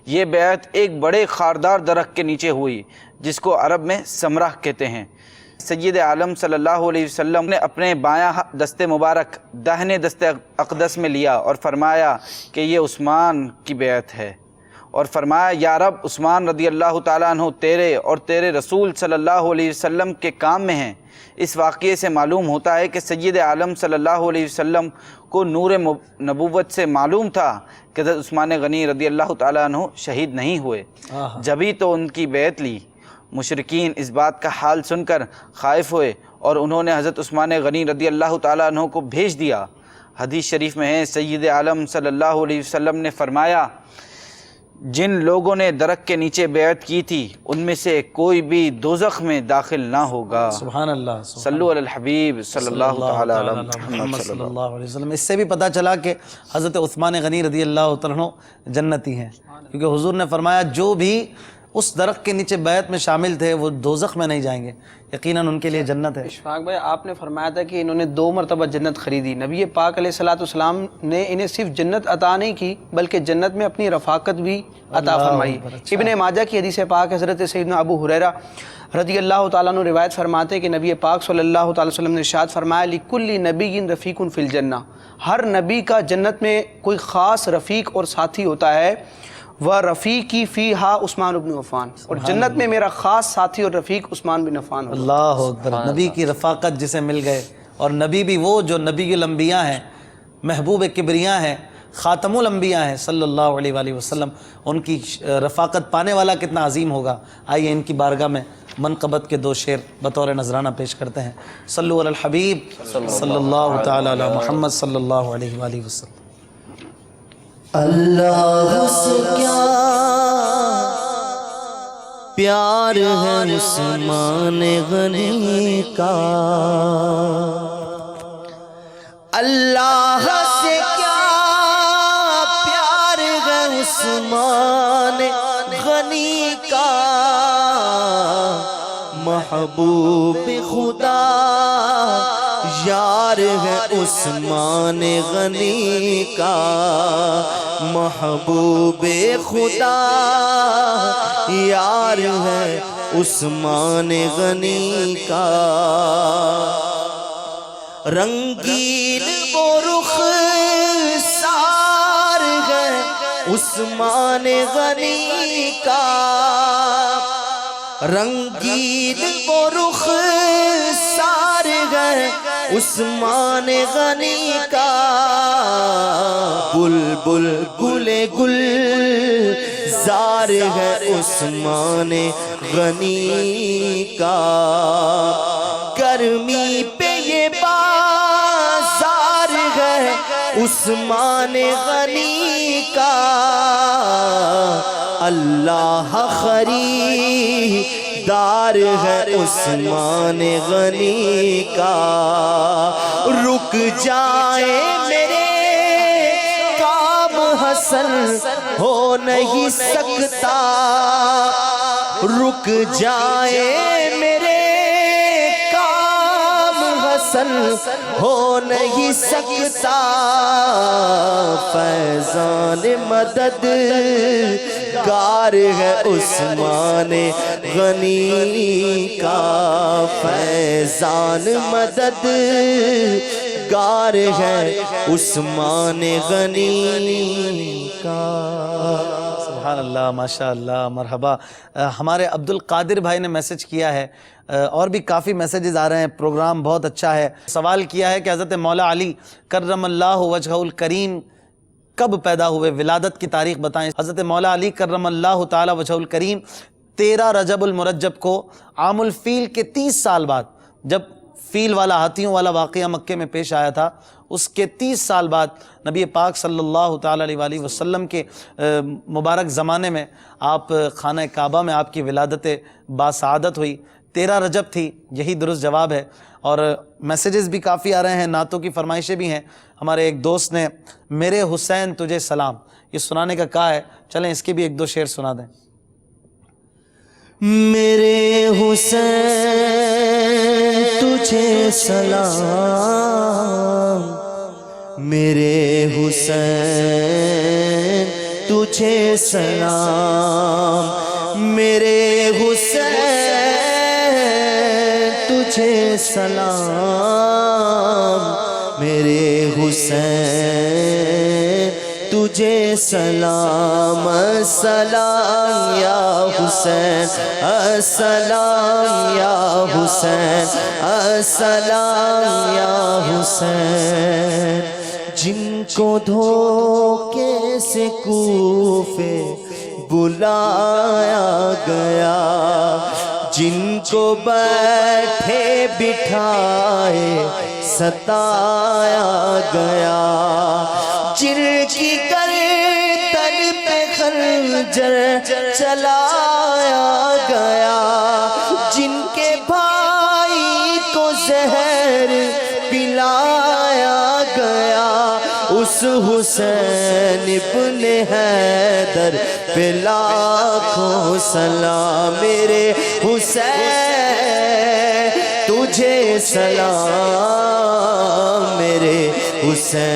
یہ بیعت ایک بڑے خاردار درخت کے نیچے ہوئی جس کو عرب میں سمراہ کہتے ہیں۔ سید عالم صلی اللہ علیہ وسلم نے اپنے بایاں دست مبارک داہنے دست اقدس میں لیا اور فرمایا کہ یہ عثمان کی بیعت ہے، اور فرمایا یا رب عثمان رضی اللہ تعالیٰ عنہ تیرے اور تیرے رسول صلی اللہ علیہ وسلم کے کام میں ہیں۔ اس واقعے سے معلوم ہوتا ہے کہ سید عالم صلی اللہ علیہ وسلم کو نور نبوت سے معلوم تھا کہ حضرت عثمان غنی رضی اللہ تعالیٰ عنہ شہید نہیں ہوئے، جبھی تو ان کی بیعت لی۔ مشرکین اس بات کا حال سن کر خائف ہوئے اور انہوں نے حضرت عثمان غنی رضی اللہ تعالیٰ عنہ کو بھیج دیا۔ حدیث شریف میں ہے سید عالم صلی اللہ علیہ وسلم نے فرمایا جن لوگوں نے درخت کے نیچے بیعت کی تھی ان میں سے کوئی بھی دوزخ میں داخل نہ ہوگا۔ سبحان اللہ، صلو علی الحبیب صلی اللہ تعالی علی محمد صلی اللہ علیہ وسلم۔ اس سے بھی پتہ چلا کہ حضرت عثمان غنی رضی اللہ تعالیٰ عنہ جنتی ہیں، کیونکہ حضور نے فرمایا جو بھی اس درخت کے نیچے بیعت میں شامل تھے وہ دوزخ میں نہیں جائیں گے، یقیناً ان کے لیے جنت ہے۔ اشفاق بھائی، آپ نے فرمایا تھا کہ انہوں نے 2 مرتبہ جنت خریدی۔ نبی پاک علیہ الصلوۃ والسلام نے انہیں صرف جنت عطا نہیں کی بلکہ جنت میں اپنی رفاقت بھی عطا فرمائی۔ ابن ماجہ کی حدیث پاک حضرت سیدنا ابو ہریرہ رضی اللہ تعالیٰ عنہ روایت فرماتے کہ نبی پاک صلی اللہ تعالی وسلم نے ارشاد فرمایا لِكُلِّ نَبِيٍّ رَفِيقٌ فِي الْجَنَّةِ، ہر نبی کا جنت میں کوئی خاص رفیق اور ساتھی ہوتا ہے۔ وَرَفِيقِي فِيهَا عثمان بن عفان، اور جنت میں میرا خاص ساتھی اور رفیق عثمان بن عفان ہوگا۔ اللہ اکبر، نبی کی رفاقت جسے مل گئے، اور نبی بھی وہ جو نبی الانبیاء ہیں، محبوب کبریاں ہیں، خاتم الانبیاء ہیں صلی اللہ علیہ وآلہ وسلم، ان کی رفاقت پانے والا کتنا عظیم ہوگا۔ آئیے ان کی بارگاہ میں منقبت کے 2 شعر بطور نذرانہ پیش کرتے ہیں۔ صلو علی الحبیب صلی اللہ تعالی علی محمد صلی اللہ علیہ وآلہ وسلم۔ اللہ سے کیا پیار ہے عثمان غنی کا، اللہ سے کیا پیار ہے عثمان غنی کا، محبوب خدا یار ہے عثمان غنی کا، محبوب خدا یار ہے عثمان غنی کا، رنگین وہ رخ سار ہے عثمان غنی کا، رنگین وہ رخ سار ہے عثمان غنی کا، بلبل گل گل زار ہے عثمان غنی کا، گرمی پہ یہ بازار ہے عثمان غنی کا، اللہ خریدار ہے عثمان غنی کا، رک جائے میرے کام حسن ہو نہیں سکتا، رک جائے میرے کام حسن ہو نہیں سکتا، فیضان مدد گار ہے عثمان غنی کا، فیضان مدد گار ہے عثمان غنی کا۔ سبحان اللہ، ماشاء اللہ، مرحبا۔ ہمارے عبد القادر بھائی نے میسج کیا ہے، اور بھی کافی میسیجز آ رہے ہیں، پروگرام بہت اچھا ہے۔ سوال کیا ہے کہ حضرت مولا علی کرم اللہ وجہہ الکریم کب پیدا ہوئے، ولادت کی تاریخ بتائیں۔ حضرت مولا علی کرم اللہ تعالی وجہہ الکریم 13 رجب المرجب کو عام الفیل کے 30 سال بعد، جب فیل والا ہاتھیوں والا واقعہ مکے میں پیش آیا تھا، اس کے 30 سال بعد نبی پاک صلی اللہ تعالیٰ علیہ وآلہ وسلم کے مبارک زمانے میں آپ خانہ کعبہ میں آپ کی ولادت باسعادت ہوئی۔ 13 رجب تھی، یہی درست جواب ہے۔ اور میسیجز بھی کافی آ رہے ہیں، نعتوں کی فرمائشیں بھی ہیں۔ ہمارے ایک دوست نے میرے حسین تجھے سلام یہ سنانے کا کہا ہے، چلیں اس کے بھی ایک دو شعر سنا دیں۔ میرے حسین تجھے سلام، میرے حسین تجھے سلام، میرے حسین تجھے سلام، میرے حسین تجھے سلام، السلام یا حسین، السلام یا حسین، السلام یا حسین۔ جن کو دھوکے سے کوفے بلایا گیا، جن کو بیٹھے بٹھائے ستایا گیا، جن کی گردن پہ خنجر چلایا گیا، جن کے بھائی کو زہر پلایا گیا، اس حسین ابن حیدر پہ لاکھوں سلام، میرے حسین تجھے سلام، میرے حسین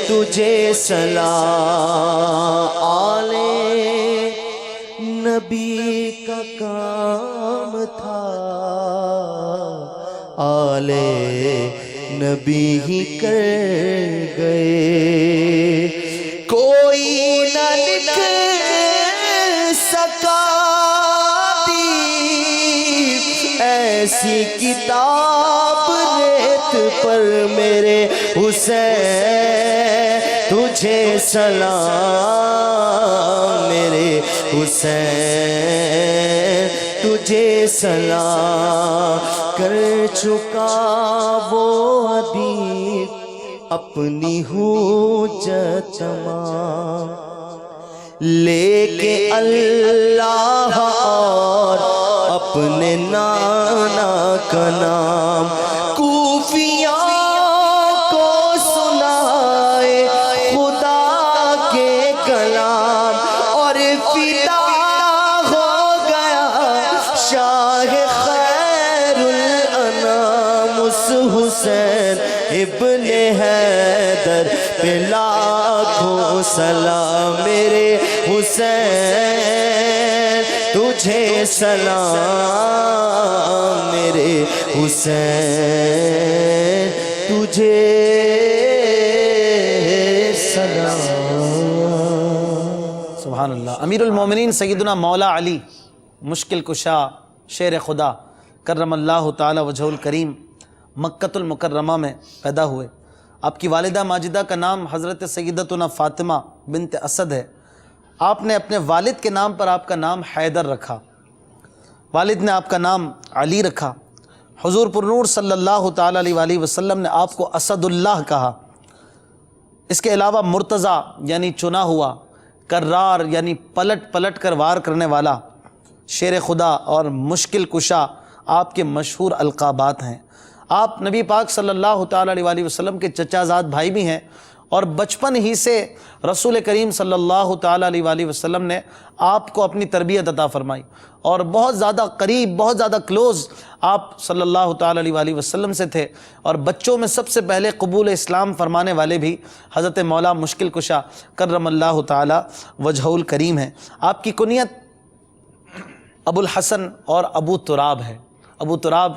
تجھے سلام۔ آل نبی کا کام تھا، آل نبی ہی کر گئے، کوئی نہ لکھ سکا ایسی کتاب ریت پر، میرے حسین تجھے سلام، میرے حسین تجھے سلام۔ کر چکا وہ حبیب اپنی حجت تمام، لے کے اللہ اور اپنے نانا کا نام، کوفیوں کو سنائے خدا کے کلام، اور فدا ہو گیا شاہ خیر الانام، اس حسین ابن حیدر پہ لاکھوں سلام، میرے حسین تجھے سلام، میرے حسین تجھے سلام۔ سبحان اللہ۔ امیر المومنین سیدنا مولا علی مشکل کشا شیر خدا کرم اللہ تعالی وجہہ الکریم مکۃ المکرمہ میں پیدا ہوئے۔ آپ کی والدہ ماجدہ کا نام حضرت سیدتنا فاطمہ بنت اسد ہے۔ آپ نے اپنے والد کے نام پر آپ کا نام حیدر رکھا، والد نے آپ کا نام علی رکھا۔ حضور پر نور صلی اللہ تعالیٰ علیہ وآلہ وسلم نے آپ کو اسد اللہ کہا۔ اس کے علاوہ مرتضیٰ یعنی چنا ہوا، کرار یعنی پلٹ پلٹ کر وار کرنے والا، شیر خدا اور مشکل کشا آپ کے مشہور القابات ہیں۔ آپ نبی پاک صلی اللہ تعالیٰ علیہ وآلہ وسلم کے چچا زاد بھائی بھی ہیں، اور بچپن ہی سے رسول کریم صلی اللہ تعالیٰ علیہ وآلہ وسلم نے آپ کو اپنی تربیت عطا فرمائی، اور بہت زیادہ قریب، بہت زیادہ کلوز آپ صلی اللہ تعالیٰ علیہ وآلہ وسلم سے تھے۔ اور بچوں میں سب سے پہلے قبول اسلام فرمانے والے بھی حضرت مولا مشکل کشا کرم اللہ تعالیٰ وجہہ الکریم ہیں۔ آپ کی کنیت ابو الحسن اور ابو تراب ہے۔ ابو تراب،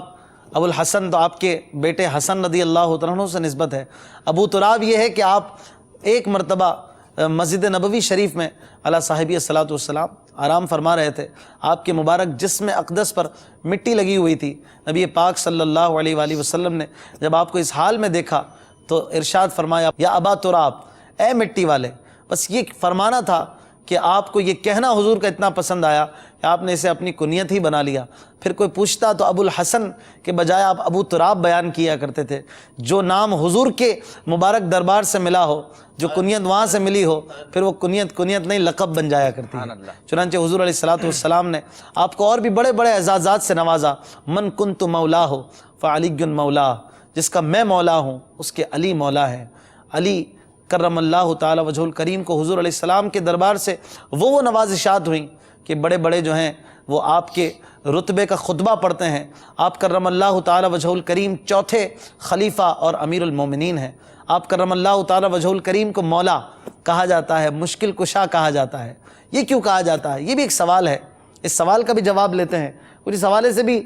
ابو الحسن تو آپ کے بیٹے حسن رضی اللہ عنہ سے نسبت ہے۔ ابو تراب یہ ہے کہ آپ ایک مرتبہ مسجد نبوی شریف میں علی صاحبی الصلاۃ والسلام آرام فرما رہے تھے، آپ کے مبارک جسم اقدس پر مٹی لگی ہوئی تھی۔ نبی پاک صلی اللہ علیہ وآلہ وسلم نے جب آپ کو اس حال میں دیکھا تو ارشاد فرمایا، یا ابا تراب، اے مٹی والے۔ بس یہ فرمانا تھا کہ آپ کو یہ کہنا حضور کا اتنا پسند آیا کہ آپ نے اسے اپنی کنیت ہی بنا لیا۔ پھر کوئی پوچھتا تو ابو الحسن کے بجائے آپ ابو تراب بیان کیا کرتے تھے۔ جو نام حضور کے مبارک دربار سے ملا ہو، جو کنیت وہاں سے ملی ہو، پھر وہ کنیت نہیں لقب بن جایا کرتی ہے۔ چنانچہ حضور علیہ السلام نے آپ کو اور بھی بڑے بڑے اعزازات سے نوازا۔ من کنت مولا ہو فعلی مولا، جس کا میں مولا ہوں اس کے علی مولا ہے۔ علی کرم اللہ تعالی وجہ الکریم کو حضور علیہ السلام کے دربار سے وہ نوازشات ہوئیں کہ بڑے بڑے جو ہیں وہ آپ کے رتبے کا خطبہ پڑھتے ہیں۔ آپ کرم اللہ تعالی وجہ الکریم چوتھے خلیفہ اور امیر المومنین ہیں۔ آپ کرم اللہ تعالی وجہ الکریم کو مولا کہا جاتا ہے، مشکل کشا کہا جاتا ہے۔ یہ کیوں کہا جاتا ہے؟ یہ بھی ایک سوال ہے، اس سوال کا بھی جواب لیتے ہیں، کچھ اس حوالے سے بھی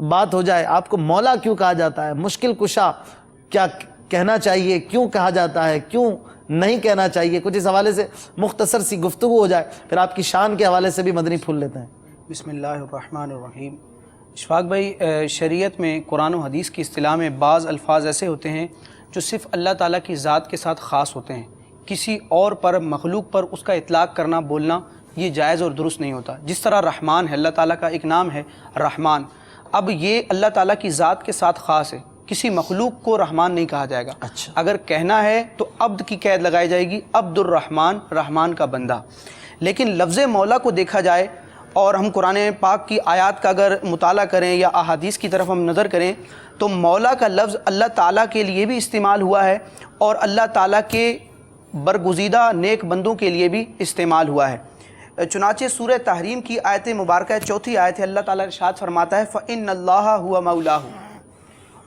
بات ہو جائے۔ آپ کو مولا کیوں کہا جاتا ہے؟ مشکل کشا کیا کہنا چاہیے، کیوں کہا جاتا ہے، کیوں نہیں کہنا چاہیے، کچھ اس حوالے سے مختصر سی گفتگو ہو جائے، پھر آپ کی شان کے حوالے سے بھی مدنی پھول لیتے ہیں۔ بسم اللہ الرحمن الرحیم۔ اشفاق بھائی، شریعت میں قرآن و حدیث کی اصطلاح میں بعض الفاظ ایسے ہوتے ہیں جو صرف اللہ تعالیٰ کی ذات کے ساتھ خاص ہوتے ہیں، کسی اور پر، مخلوق پر اس کا اطلاق کرنا، بولنا یہ جائز اور درست نہیں ہوتا۔ جس طرح رحمان ہے، اللہ تعالیٰ کا ایک نام ہے رحمان، اب یہ اللہ تعالیٰ کی ذات کے ساتھ خاص ہے، کسی مخلوق کو رحمان نہیں کہا جائے گا۔ اگر کہنا ہے تو عبد کی قید لگائی جائے گی، عبد الرحمن، رحمان کا بندہ۔ لیکن لفظ مولا کو دیکھا جائے اور ہم قرآن پاک کی آیات کا اگر مطالعہ کریں یا احادیث کی طرف ہم نظر کریں تو مولا کا لفظ اللہ تعالیٰ کے لیے بھی استعمال ہوا ہے اور اللہ تعالیٰ کے برگزیدہ نیک بندوں کے لیے بھی استعمال ہوا ہے۔ چنانچہ سورہ تحریم کی آیت مبارکہ چوتھی آیت ہے، اللہ تعالیٰ ارشاد فرماتا ہے فَإِنَّ اللَّهَ هُوَ مَوْلَاهُ،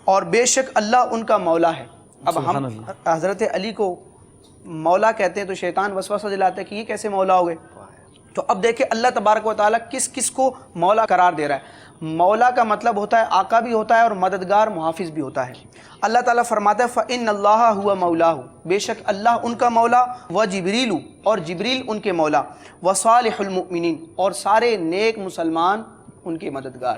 اور بے شک اللہ ان کا مولا ہے۔ اب ہم حضرت علی کو مولا کہتے ہیں تو شیطان وسوسہ دلاتا ہے کہ یہ کیسے مولا ہو گئے؟ تو اب دیکھیں اللہ تبارک و تعالیٰ کس کس کو مولا قرار دے رہا ہے۔ مولا کا مطلب ہوتا ہے آقا بھی ہوتا ہے اور مددگار محافظ بھی ہوتا ہے۔ اللہ تعالیٰ فرماتا ہے فَإِنَّ اللَّهَ هُوَ مَوْلَاهُ، بے شک اللہ ان کا مولا، وَجِبْرِيلُ، اور جبریل ان کے مولا، وَصَالِحُ الْمُؤْمِنِينَ، اور سارے نیک مسلمان ان کے مددگار۔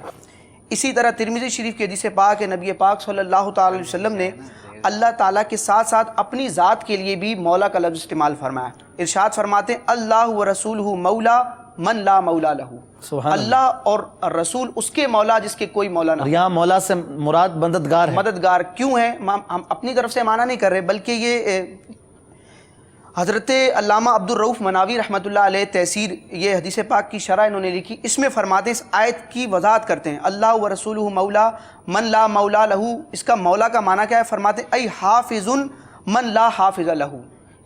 اسی طرح ترمذی شریف کی حدیث پاک ہے، نبی پاک صلی اللہ تعالی علیہ وسلم نے اللہ تعالیٰ کے ساتھ ساتھ اپنی ذات کے لیے بھی مولا کا لفظ استعمال فرمایا۔ ارشاد فرماتے ہیں اللہ ورسولہ مولا من لا مولا لہ، اللہ اور رسول اس کے مولا جس کے کوئی مولا نہ ہو۔ یہاں مولا سے مراد مددگار ہے۔ مددگار کیوں ہے؟ ہم اپنی طرف سے معنی نہیں کر رہے، بلکہ یہ حضرت علامہ عبد الرؤف مناوی رحمۃ اللہ علیہ تفسیر یہ حدیث پاک کی شرح انہوں نے لکھی، اس میں فرماتے ہیں، اس آیت کی وضاحت کرتے ہیں، اللہ ورسولہ مولا من لا مولا لہ، اس کا مولا کا معنی کیا ہے؟ فرماتے ہیں ای حافظ من لا حافظ لہ،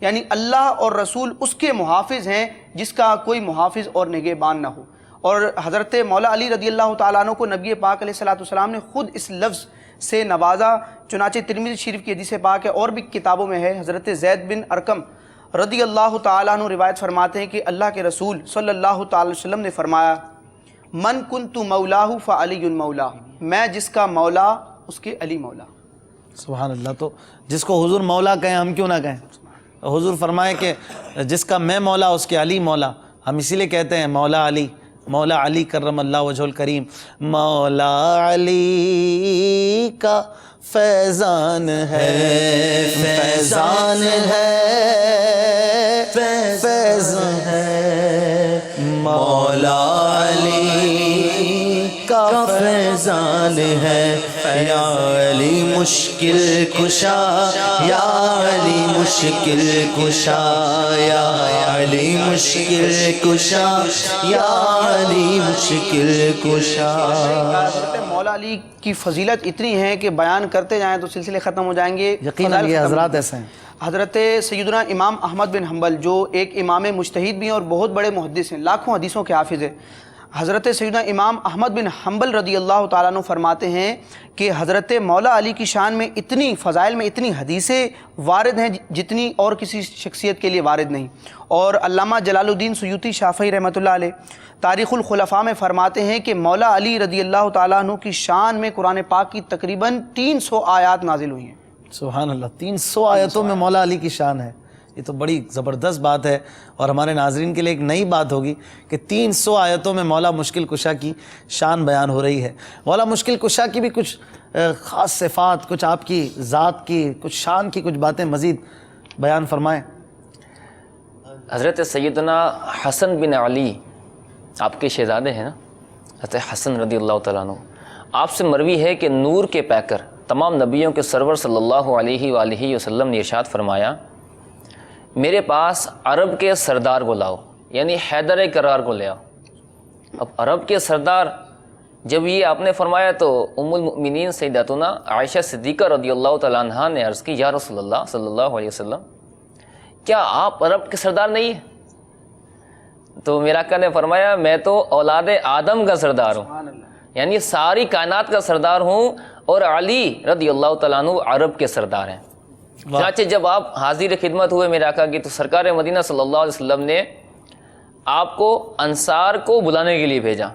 یعنی اللہ اور رسول اس کے محافظ ہیں جس کا کوئی محافظ اور نگہبان نہ ہو۔ اور حضرت مولا علی رضی اللہ تعالیٰ عنہ کو نبی پاک علیہ السلام نے خود اس لفظ سے نوازا۔ چنانچہ ترمذی شریف کی حدیث پاک ہے اور بھی کتابوں میں ہے، حضرت زید بن ارقم رضی اللہ تعالیٰ عنہ روایت فرماتے ہیں کہ اللہ کے رسول صلی اللہ تعالی وسلم نے فرمایا من کنت مولاہ فعلی مولا، میں جس کا مولا اس کے علی مولا۔ سبحان اللہ۔ تو جس کو حضور مولا کہیں ہم کیوں نہ کہیں؟ حضور فرمائے کہ جس کا میں مولا اس کے علی مولا، ہم اسی لیے کہتے ہیں مولا علی، مولا علی کرم اللہ وجہ الکریم۔ مولا علی کا فیضان ہے، فیضان ہے، فیضان ہے، مولا علی کا فیضان ہے، یا علی مشکل کشا، یا علی مشکل کشا، یا علی مشکل کشا، یا علی مشکل کشا۔ مولا علی کی فضیلت اتنی ہے کہ بیان کرتے جائیں تو سلسلے ختم ہو جائیں گے۔ یقیناً یہ حضرات ایسے ہیں۔ حضرت سیدنا امام احمد بن حنبل جو ایک امام مجتہد بھی ہیں اور بہت بڑے محدث ہیں، لاکھوں حدیثوں کے حافظ ہیں، حضرت سیدنا امام احمد بن حنبل رضی اللہ تعالیٰ عنہ فرماتے ہیں کہ حضرت مولا علی کی شان میں اتنی فضائل میں اتنی حدیثیں وارد ہیں جتنی اور کسی شخصیت کے لیے وارد نہیں۔ اور علامہ جلال الدین سیوطی شافعی رحمۃ اللہ علیہ تاریخ الخلفاء میں فرماتے ہیں کہ مولا علی رضی اللہ تعالیٰ عنہ کی شان میں قرآن پاک کی تقریباً 300 آیات نازل ہوئی ہیں۔ سبحان اللہ، 300 آیتوں میں مولا علی کی شان ہے۔ یہ تو بڑی زبردست بات ہے اور ہمارے ناظرین کے لیے ایک نئی بات ہوگی کہ 300 آیتوں میں مولا مشکل کشا کی شان بیان ہو رہی ہے۔ مولا مشکل کشا کی بھی کچھ خاص صفات، کچھ آپ کی ذات کی، کچھ شان کی کچھ باتیں مزید بیان فرمائیں۔ حضرت سیدنا حسن بن علی آپ کے شہزادے ہیں نا، حضرت حسن رضی اللہ تعالیٰ عنہ، آپ سے مروی ہے کہ نور کے پیکر تمام نبیوں کے سرور صلی اللہ علیہ وآلہ وسلم نے ارشاد فرمایا، میرے پاس عرب کے سردار کو لاؤ، یعنی حیدر کرار کو لے آؤ۔ اب عرب کے سردار، جب یہ آپ نے فرمایا تو ام المؤمنین سیداتنا عائشہ صدیقہ رضی اللہ تعالیٰ عنہا نے عرض کی، یا رسول اللہ صلی اللہ علیہ وسلم، کیا آپ عرب کے سردار نہیں ہیں؟ تو میرا آقا نے فرمایا، میں تو اولاد آدم کا سردار ہوں، یعنی ساری کائنات کا سردار ہوں، اور علی رضی اللہ تعالیٰ عنہ عرب کے سردار ہیں۔ چنانچہ جب آپ حاضر خدمت ہوئے میرے آقا کی، تو سرکار مدینہ صلی اللہ علیہ وسلم نے آپ کو انصار کو بلانے کے لیے بھیجا۔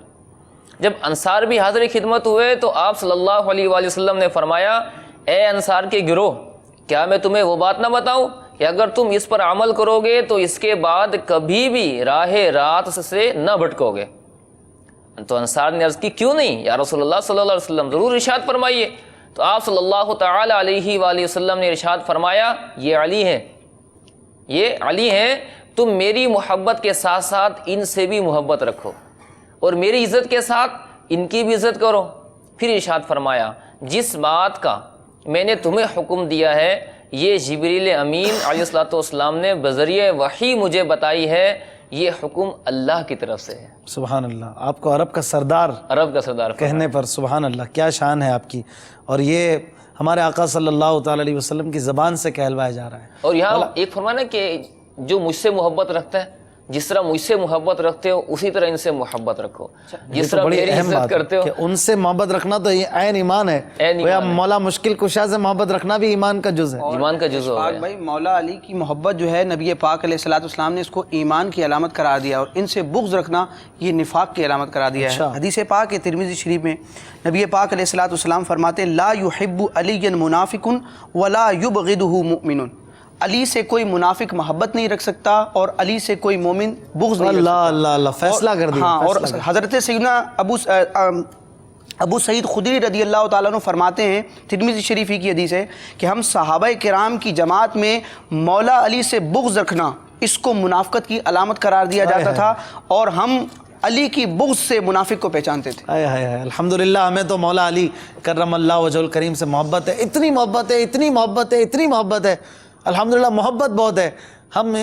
جب انصار بھی حاضر خدمت ہوئے تو آپ صلی اللہ علیہ وآلہ وسلم نے فرمایا، اے انصار کے گروہ، کیا میں تمہیں وہ بات نہ بتاؤں کہ اگر تم اس پر عمل کرو گے تو اس کے بعد کبھی بھی راہ رات سے نہ بھٹکو گے؟ تو انصار نے عرض کی، کیوں نہیں یا رسول اللہ صلی اللہ علیہ وسلم، ضرور ارشاد فرمائیے۔ تو آپ صلی اللہ تعالی علیہ وآلہ وسلم نے ارشاد فرمایا، یہ علی ہیں، یہ علی ہیں، تم میری محبت کے ساتھ ساتھ ان سے بھی محبت رکھو، اور میری عزت کے ساتھ ان کی بھی عزت کرو۔ پھر ارشاد فرمایا، جس بات کا میں نے تمہیں حکم دیا ہے، یہ جبریل امین علیہ الصلوۃ والسلام نے بذریعہ وحی مجھے بتائی ہے، یہ حکم اللہ کی طرف سے ہے۔ سبحان اللہ، آپ کو عرب کا سردار عرب کا سردار کہنے پر سبحان اللہ، کیا شان ہے آپ کی، اور یہ ہمارے آقا صلی اللہ تعالی علیہ وسلم کی زبان سے کہلوایا جا رہا ہے۔ اور یہاں ایک فرمانا کہ جو مجھ سے محبت رکھتا ہے، جس طرح مجھ سے محبت رکھتے ہو اسی طرح ان سے محبت رکھو، جس طرح میری عزت کرتے ہو۔ کہ ان سے محبت رکھنا تو یہ عین ایمان ہے، گویا مولا مشکل کشا سے محبت رکھنا بھی ایمان کا جز ہے، ایمان کا جز ہو پاک گیا۔ بھائی، مولا علی کی محبت جو ہے نبی پاک علیہ الصلوۃ والسلام نے اس کو ایمان کی علامت قرار دیا، اور ان سے بغض رکھنا یہ نفاق کی علامت قرار دیا ہے۔ حدیث پاک ہے ترمذی شریف میں، نبی پاک علیہ الصلوۃ والسلام فرماتے، لا یحب علی منافق ولا یبغضہ مؤمن، علی سے کوئی منافق محبت نہیں رکھ سکتا اور علی سے کوئی مومن بغض نہیں رکھ سکتا۔ اللہ اللہ، فیصلہ کر دیا۔ ہاں، اور حضرت سیدنا ابو سعید خدری رضی اللہ تعالیٰ عنہ فرماتے ہیں، ترمذی شریف ہی کی حدیث ہے، کہ ہم صحابہ کرام کی جماعت میں مولا علی سے بغض رکھنا اس کو منافقت کی علامت قرار دیا جاتا تھا، اور ہم علی کی بغض سے منافق کو پہچانتے تھے۔ الحمدللہ، ہمیں تو مولا علی کرم اللہ وجہ الکریم سے محبت ہے، اتنی محبت ہے، اتنی محبت ہے، اتنی محبت ہے، الحمدللہ محبت بہت ہے۔ ہم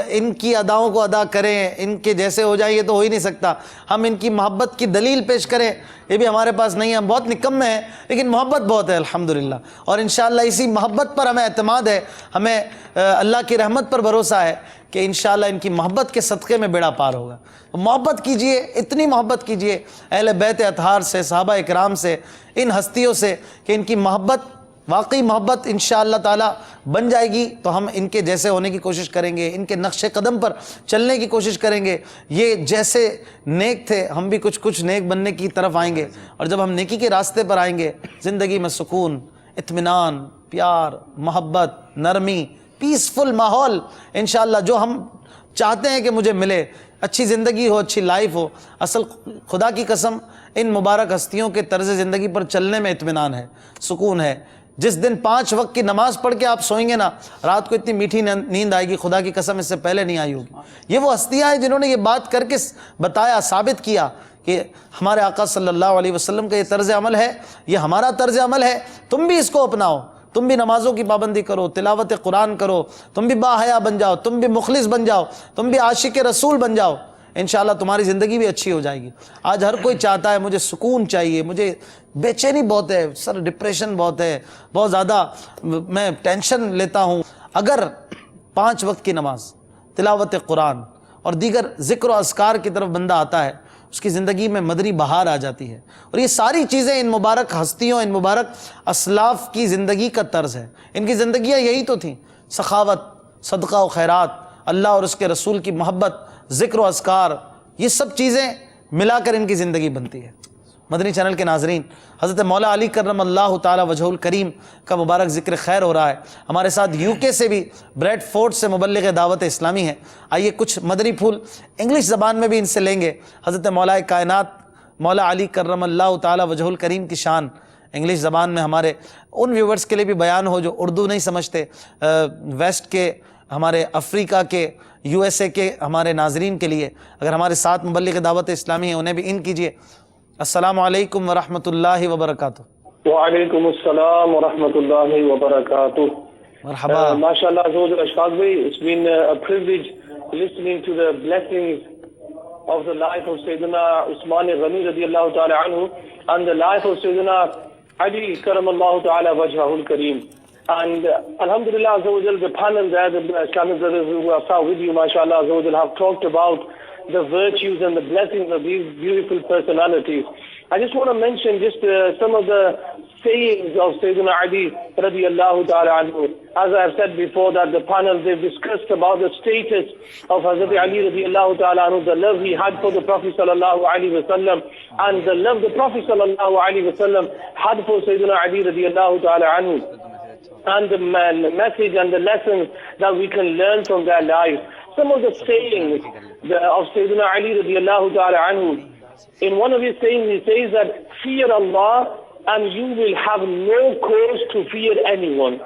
ان کی اداؤں کو ادا کریں، ان کے جیسے ہو جائیں یہ تو ہو ہی نہیں سکتا، ہم ان کی محبت کی دلیل پیش کریں یہ بھی ہمارے پاس نہیں ہے، ہم بہت نکمے ہیں، لیکن محبت بہت ہے الحمدللہ، اور انشاءاللہ اسی محبت پر ہمیں اعتماد ہے، ہمیں اللہ کی رحمت پر بھروسہ ہے کہ انشاءاللہ ان کی محبت کے صدقے میں بیڑا پار ہوگا۔ محبت کیجئے، اتنی محبت کیجئے اہل بیت اطہار سے، صحابہ اکرام سے، ان ہستیوں سے، کہ ان کی محبت واقعی محبت انشاءاللہ تعالی بن جائے گی تو ہم ان کے جیسے ہونے کی کوشش کریں گے، ان کے نقش قدم پر چلنے کی کوشش کریں گے۔ یہ جیسے نیک تھے ہم بھی کچھ نیک بننے کی طرف آئیں گے، اور جب ہم نیکی کے راستے پر آئیں گے زندگی میں سکون، اطمینان، پیار، محبت، نرمی، پیسفل ماحول انشاءاللہ جو ہم چاہتے ہیں کہ مجھے ملے، اچھی زندگی ہو، اچھی لائف ہو۔ اصل خدا کی قسم ان مبارک ہستیوں کے طرز زندگی پر چلنے میں اطمینان ہے، سکون ہے۔ جس دن 5 وقت کی نماز پڑھ کے آپ سوئیں گے نا، رات کو اتنی میٹھی نیند آئے گی، خدا کی قسم اس سے پہلے نہیں آئی ہوگی۔ یہ وہ ہستیاں ہیں جنہوں نے یہ بات کر کے بتایا، ثابت کیا کہ ہمارے آقا صلی اللہ علیہ وسلم کا یہ طرز عمل ہے، یہ ہمارا طرز عمل ہے، تم بھی اس کو اپناؤ، تم بھی نمازوں کی پابندی کرو، تلاوت قرآن کرو، تم بھی باحیا بن جاؤ، تم بھی مخلص بن جاؤ، تم بھی عاشق رسول بن جاؤ، انشاءاللہ تمہاری زندگی بھی اچھی ہو جائے گی۔ آج ہر کوئی چاہتا ہے مجھے سکون چاہیے، مجھے بے چینی بہت ہے، سر ڈپریشن بہت ہے، بہت زیادہ میں ٹینشن لیتا ہوں۔ اگر 5 وقت کی نماز، تلاوت قرآن اور دیگر ذکر و اذکار کی طرف بندہ آتا ہے، اس کی زندگی میں مدنی بہار آ جاتی ہے۔ اور یہ ساری چیزیں ان مبارک ہستیوں، ان مبارک اسلاف کی زندگی کا طرز ہے۔ ان کی زندگیاں یہی تو تھیں، سخاوت، صدقہ و خیرات، اللہ اور اس کے رسول کی محبت، ذکر و اذکار، یہ سب چیزیں ملا کر ان کی زندگی بنتی ہے۔ مدنی چینل کے ناظرین، حضرت مولا علی کرم اللہ تعالی وجہ الکریم کا مبارک ذکر خیر ہو رہا ہے۔ ہمارے ساتھ UK سے بھی بریڈ فورٹ سے مبلغ دعوت اسلامی ہے۔ آئیے کچھ مدنی پھول انگلش زبان میں بھی ان سے لیں گے۔ حضرت مولا کائنات مولا علی کرم اللہ تعالی وجہ الکریم کی شان انگلش زبان میں ہمارے ان ویورز کے لیے بھی بیان ہو جو اردو نہیں سمجھتے، ویسٹ کے ہمارے افریقہ کے USA کے ہمارے ناظرین کے لیے اگر ہمارے ساتھ مبلغ دعوت اسلامی ہیں انہیں بھی ان کیجئے. السلام علیکم ورحمۃ اللہ وبرکاتہ. وعلیکم السلام ورحمۃ اللہ وبرکاتہ. مرحبا. MashaAllah, Ashfaq bhai, it's been a privilege listening to the blessings of the life of Sayyidina Usman Ghani radiyallahu ta'ala anhu and the life of Sayyidina Ali karamallahu ta'ala wajhahul kareem. And alhamdulillah, the panel there, the Islamic brothers who are with you, mashallah, have talked about the virtues and the blessings of these beautiful personalities. I just want to mention just some of the sayings of Sayyidina Ali radiyallahu ta'ala anhu. As I have said before, that the panel, they've discussed about the status of Hazrat Ali radiyallahu ta'ala anhu, the love he had for the Prophet sallallahu alaihi wasallam, and the love the Prophet sallallahu alaihi wasallam had for Sayyidina Ali radiyallahu ta'ala anhu, and the message and the lessons that we can learn from their lives. Some of the sayings of Sayyidina Ali radiyallahu ta'ala anhu. In one of his sayings, he says that fear Allah and you will have no cause to fear anyone.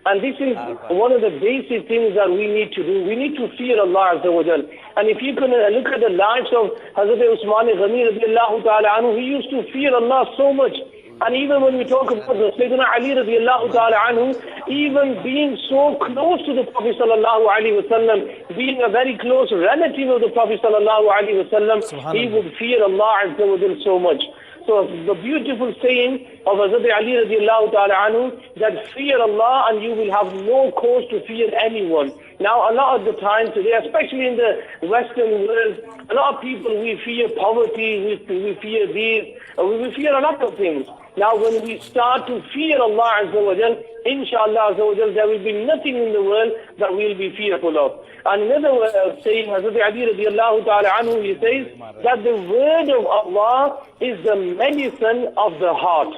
And this is one of the basic things that we need to do. We need to fear Allah Azza wa Jal. And if you can look at the lives of Hazrat Usman Ghani radiyallahu ta'ala anhu, he used to fear Allah so much. And even when we talk about the Sayyidina Ali radiyallahu ta'ala anhu, even being so close to the Prophet sallallahu alaihi wasallam, being a very close relative of the Prophet sallallahu alaihi wasallam, he would fear Allah Azza wa Jal so much. So the beautiful saying of Hazrat Ali radiyallahu ta'ala anhu, that fear Allah and you will have no cause to fear anyone. Now a lot of the time today, especially in the Western world, a lot of people, we fear poverty, we fear these, we fear a lot of things. Now when we start to fear Allah Azza wa Jal, inshallah Azza wa Jal, there will be nothing in the world that we will be fearful of. And another saying, Hazrat Ali radiyallahu ta'ala anhu, he says that the word of Allah is the medicine of the heart.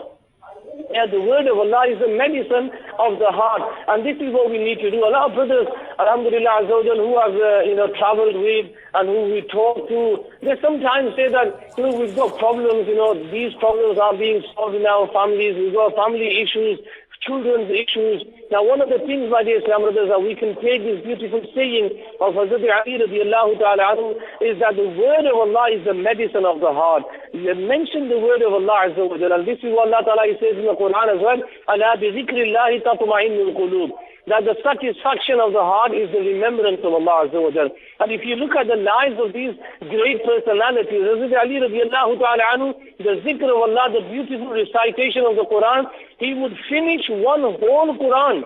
Yeah, the word of Allah is the medicine of the heart. And this is what we need to do. A lot of brothers, alhamdulillah Azza wa Jal, who have traveled with and who we talk to, they sometimes say that, we've got problems, these problems are being solved in our families, we've got family issues, children's issues. Now one of the things, my dear Islam brothers, that we can take this beautiful saying of Hazrat Ali radiyallahu ta'ala anhu, is that the word of Allah is the medicine of the heart. You mention the word of Allah Azza wa Jalla, and this is what Allah ta'ala says in the Quran as well, أَلَا بِذِكْرِ اللَّهِ تَطْمَئِنُّ الْقُلُوبِ, that the satisfaction of the heart is the remembrance of Allah Azza wa Jalla. And if you look at the lives of these great personalities, Hazrat Ali radiyallahu ta'ala anhu, the zikr of Allah, the beautiful recitation of the Quran, he would finish one whole Quran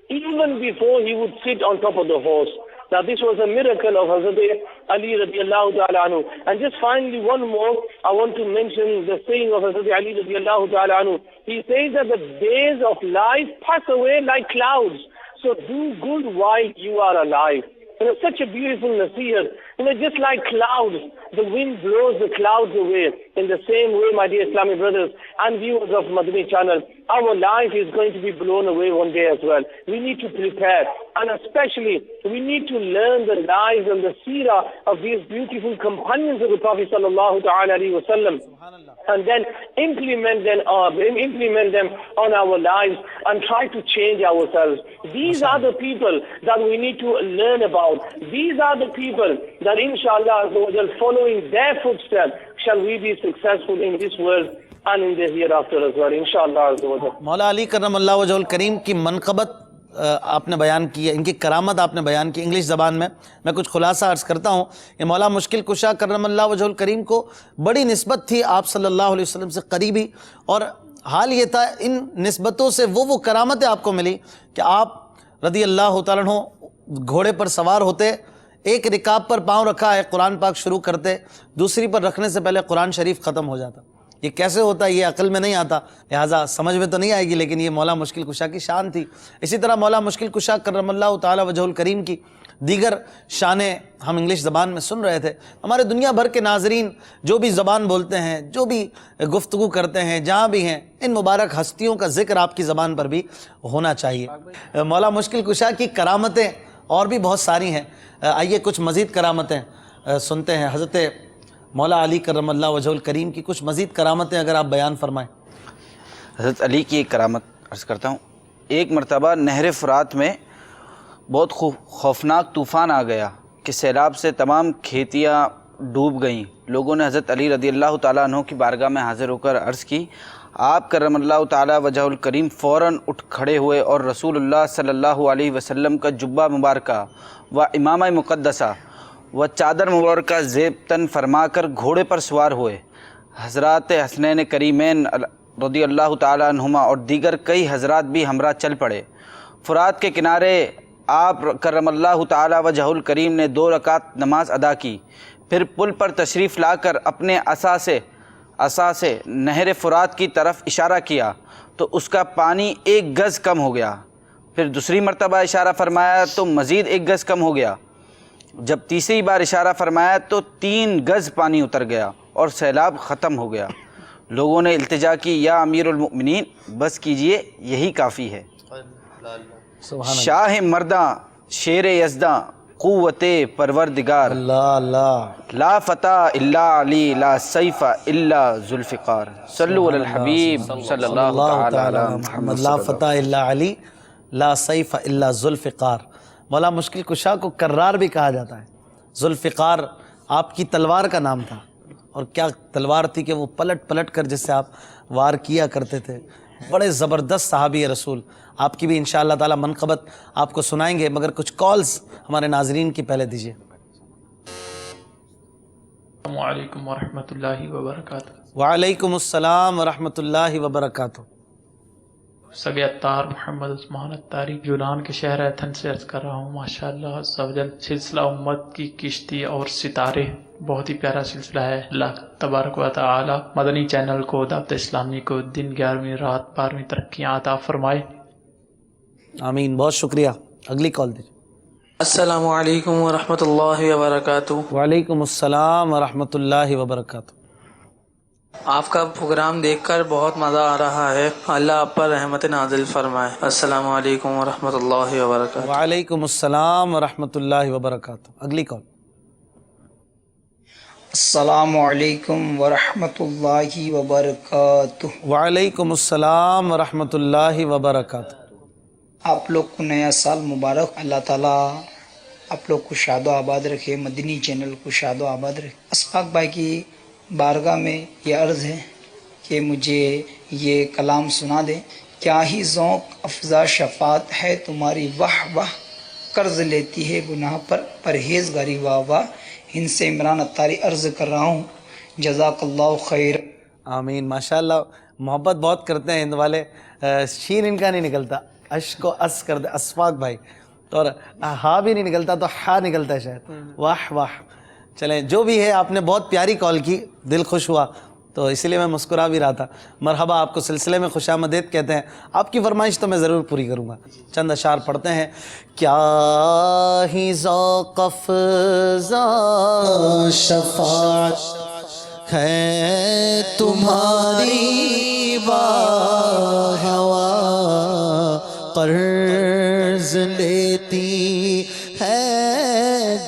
even before he would sit on top of the horse. Now this was a miracle of Hazrat Ali radiyallahu ta'ala anhu. And just finally one more, I want to mention the saying of Hazrat Ali radiyallahu ta'ala anhu. He says that the days of life pass away like clouds. So do good while you are alive. Such a beautiful nasihah. Just like clouds, the wind blows the clouds away. In the same way, my dear Islamic brothers and viewers of Madani channel, our life is going to be blown away one day as well. We need to prepare, and especially we need to learn the lives and the seerah of these beautiful companions of the Prophet sallallahu alaihi wasallam, and then implement them on our lives and try to change ourselves. These are the people that we need to learn about. These are the people that inshallah following their footsteps shall we be successful in this world and in the hereafter as well, inshallah. مولا علی کرم اللہ وجہ الکریم کی منقبت آپ نے بیان کی ہے، ان کی کرامت آپ نے بیان کی انگلش زبان میں کچھ خلاصہ عرض کرتا ہوں کہ مولا مشکل کشا کرم اللہ وجہ الکریم کو بڑی نسبت تھی آپ صلی اللہ علیہ وسلم سے قریبی، اور حال یہ تھا ان نسبتوں سے وہ کرامتیں آپ کو ملی کہ آپ رضی اللہ تعالیٰ عنہ گھوڑے پر سوار ہوتے، ایک رکاب پر پاؤں رکھا ہے قرآن پاک شروع کرتے، دوسری پر رکھنے سے پہلے قرآن شریف ختم ہو جاتا۔ یہ کیسے ہوتا ہے یہ عقل میں نہیں آتا، لہٰذا سمجھ میں تو نہیں آئے گی، لیکن یہ مولا مشکل کشا کی شان تھی۔ اسی طرح مولا مشکل کشا کرم اللہ تعالی وجہ الکریم کی دیگر شانیں ہم انگلش زبان میں سن رہے تھے۔ ہمارے دنیا بھر کے ناظرین جو بھی زبان بولتے ہیں، جو بھی گفتگو کرتے ہیں، جہاں بھی ہیں، ان مبارک ہستیوں کا ذکر آپ کی زبان پر بھی ہونا چاہیے۔ مولا مشکل کشا کی کرامتیں اور بھی بہت ساری ہیں، آئیے کچھ مزید کرامتیں سنتے ہیں۔ حضرت مولا علی کرم اللہ وجہ الکریم کی کچھ مزید کرامتیں اگر آپ بیان فرمائیں۔ حضرت علی کی ایک کرامت عرض کرتا ہوں۔ ایک مرتبہ نہر فرات میں بہت خوفناک طوفان آ گیا کہ سیلاب سے تمام کھیتیاں ڈوب گئیں۔ لوگوں نے حضرت علی رضی اللہ تعالیٰ عنہ کی بارگاہ میں حاضر ہو کر عرض کی۔ آپ کرم اللہ تعالیٰ وجہ الکریم فوراً اٹھ کھڑے ہوئے اور رسول اللہ صلی اللہ علیہ وسلم کا جبہ مبارکہ و امامہ مقدسہ و چادر مبارکہ زیب تن فرما کر گھوڑے پر سوار ہوئے۔ حضرات حسنین کریمین رضی اللہ تعالیٰ عنہما اور دیگر کئی حضرات بھی ہمراہ چل پڑے۔ فرات کے کنارے آپ کرم اللہ تعالیٰ وجہ الکریم نے 2 رکعت نماز ادا کی، پھر پل پر تشریف لا کر اپنے عصا سے نہر فرات کی طرف اشارہ کیا تو اس کا پانی 1 گز کم ہو گیا، پھر دوسری مرتبہ اشارہ فرمایا تو مزید 1 گز کم ہو گیا، جب تیسری بار اشارہ فرمایا تو 3 گز پانی اتر گیا اور سیلاب ختم ہو گیا۔ لوگوں نے التجا کی، یا امیر المؤمنین بس کیجئے، یہی کافی ہے۔ شاہ مرداں شیر یزداں قوت پروردگار، اللہ اللہ، لا فتح الا علی لا سیف الا ذوالفقار، صلو علی الحبیب صلی اللہ تعالی علی محمد۔ لا فتح الا علی لا سیف الا ذوالفقار۔ مولا مشکل کشا کو کرار بھی کہا جاتا ہے۔ ذوالفقار آپ کی تلوار کا نام تھا، اور کیا تلوار تھی کہ وہ پلٹ پلٹ کر جس سے آپ وار کیا کرتے تھے۔ بڑے زبردست صحابی رسول، آپ کی بھی انشاءاللہ تعالی منقبت آپ کو سنائیں گے، مگر کچھ کالز ہمارے ناظرین کی پہلے دیجیے۔ السلام علیکم ورحمۃ اللہ وبرکاتہ۔ وعلیکم السلام ورحمۃ اللہ وبرکاتہ۔ سب اتار محمد عثمان اتاری یونان کے شہر ایتھن سے عرض کر رہا ہوں۔ ماشاءاللہ عز و جل سلسلہ امت کی کشتی اور ستارے بہت ہی پیارا سلسلہ ہے۔ اللہ تبارک و تعالی مدنی چینل کو، دعوت اسلامی کو دن 11ویں رات 12ویں ترقیاں عطا فرمائے، آمین۔ بہت شکریہ۔ اگلی کال دیجیے۔ السلام علیکم ورحمۃ اللہ وبرکاتہ۔ وعلیکم السلام ورحمۃ اللہ وبرکاتہ۔ آپ کا پروگرام دیکھ کر بہت مزہ آ رہا ہے، اللہ آپ پر رحمت نازل فرمائے۔ السلام علیکم ورحمۃ اللہ وبرکاتہ۔ وعلیکم السلام ورحمۃ اللہ وبرکاتہ۔ اگلی کال۔ السلام علیکم ورحمۃ اللہ وبرکاتہ۔ وعلیکم السلام ورحمۃ اللہ وبرکاتہ۔ آپ لوگ کو نیا سال مبارک۔ اللہ تعالیٰ آپ لوگ کو شاد و آباد رکھے، مدنی چینل کو شاد و آباد رکھے۔ اسفاق بھائی کی بارگاہ میں یہ عرض ہے کہ مجھے یہ کلام سنا دیں۔ کیا ہی ذوق افزا شفاعت ہے تمہاری، واہ واہ قرض لیتی ہے گناہ پر پرہیزگاری، واہ واہ۔ ان سے عمران اتاری عرض کر رہا ہوں، جزاک اللہ خیر۔ آمین۔ ماشاءاللہ محبت بہت کرتے ہیں ہند والے، شین ان کا نہیں نکلتا، اشک کو اس کر دے اسفاق بھائی، اور ہا بھی نہیں نکلتا تو ہا نکلتا ہے شاید، واہ واہ۔ چلیں جو بھی ہے، آپ نے بہت پیاری کال کی، دل خوش ہوا، تو اسی لیے میں مسکرا بھی رہا تھا۔ مرحبا، آپ کو سلسلے میں خوش آمدید کہتے ہیں۔ آپ کی فرمائش تو میں ضرور پوری کروں گا۔ چند اشعار پڑھتے ہیں۔ کیا ہی ذوق افزا شفاعت ہے تمہاری، واہ واہ قرض لیتی ہے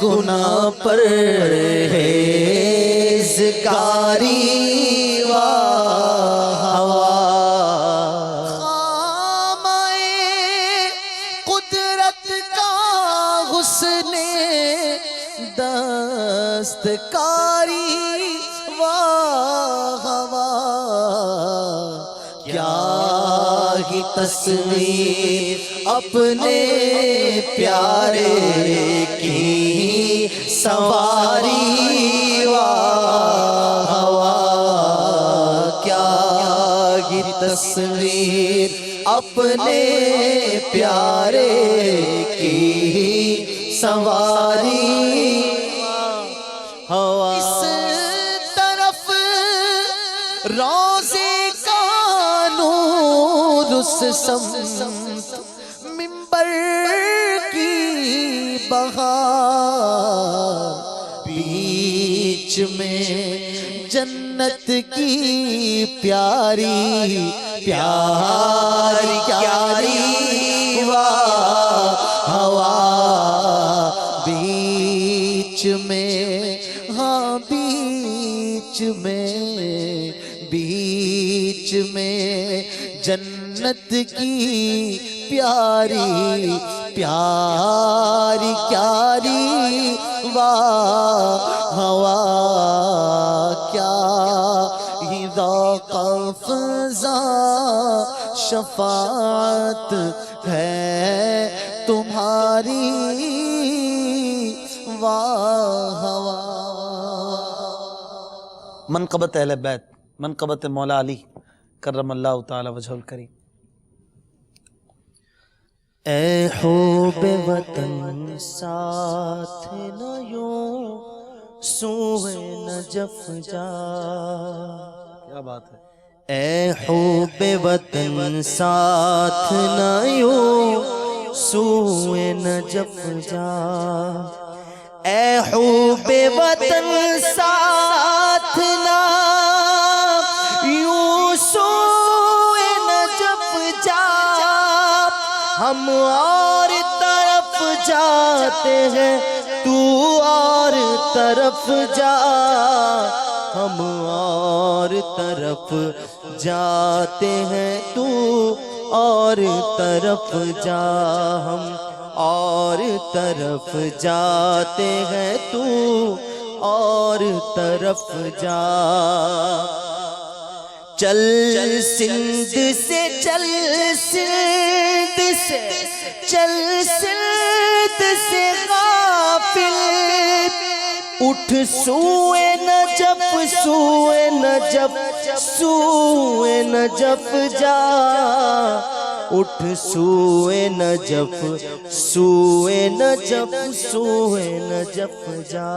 گناہ پر پرہیزگاری، واہ واہ۔ خامۂ قدرت کا حسن دستکاری، واہ واہ۔ کیا ہی تصویر اپنے پیارے کی سواری، واہ واہ۔ کیا ہی تصویر اپنے پیارے کی سواری، اس طرف روزے کا نور، اس سمت منبر کی بہار، بیچ میں جنت کی پیاری پیاری پیاری، واہ واہ۔ بیچ میں، ہاں بیچ میں جنت کی پیاری پیاری پیاری واہ ہوا کیا ہی ذوق افزا شفاعت ہے تمہاری واہ ہوا۔ منقبت اہل بیت، منقبت مولا علی کرم اللہ تعالی وجہ الکریم۔ اے حب وطن ساتھ نہ یوں سوئے نجف جا، کیا بات ہے۔ اے حب وطن ساتھ نہ یوں سوئے نجف جا، اے حب وطن ساتھ نہ یوں سوئے نجف جا، ہم اور طرف جاتے ہیں تو اور طرف جا، ہم اور طرف جاتے ہیں تو اور طرف جا، ہم اور طرف جاتے ہیں تو اور طرف جا، چل سندھ سے چل سندھ سے چل سندھ سے غافل، اٹھ سوئے نجف سوئے نجف سوئے نجف جا، اٹھ سوئے نجف سوئے نجف سوئے نجف جا،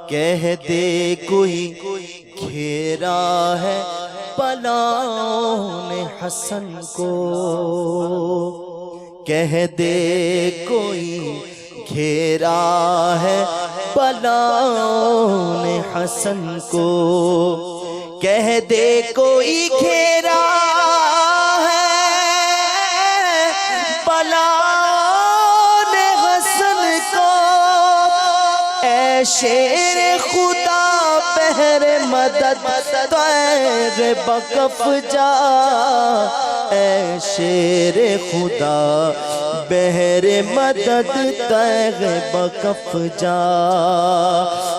کہہ دے کوئی گھیرا ہے بلاؤں نے حسن کو، کہہ دے کوئی گھیرا ہے بلاؤں نے حسن کو، کہہ دے کوئی گھیرا ہے بلاؤں نے حسن کو، اے شیر خدا بہر مدد طیر بکف جا، اے شیر خدا بہر مدد طیر بکف جا،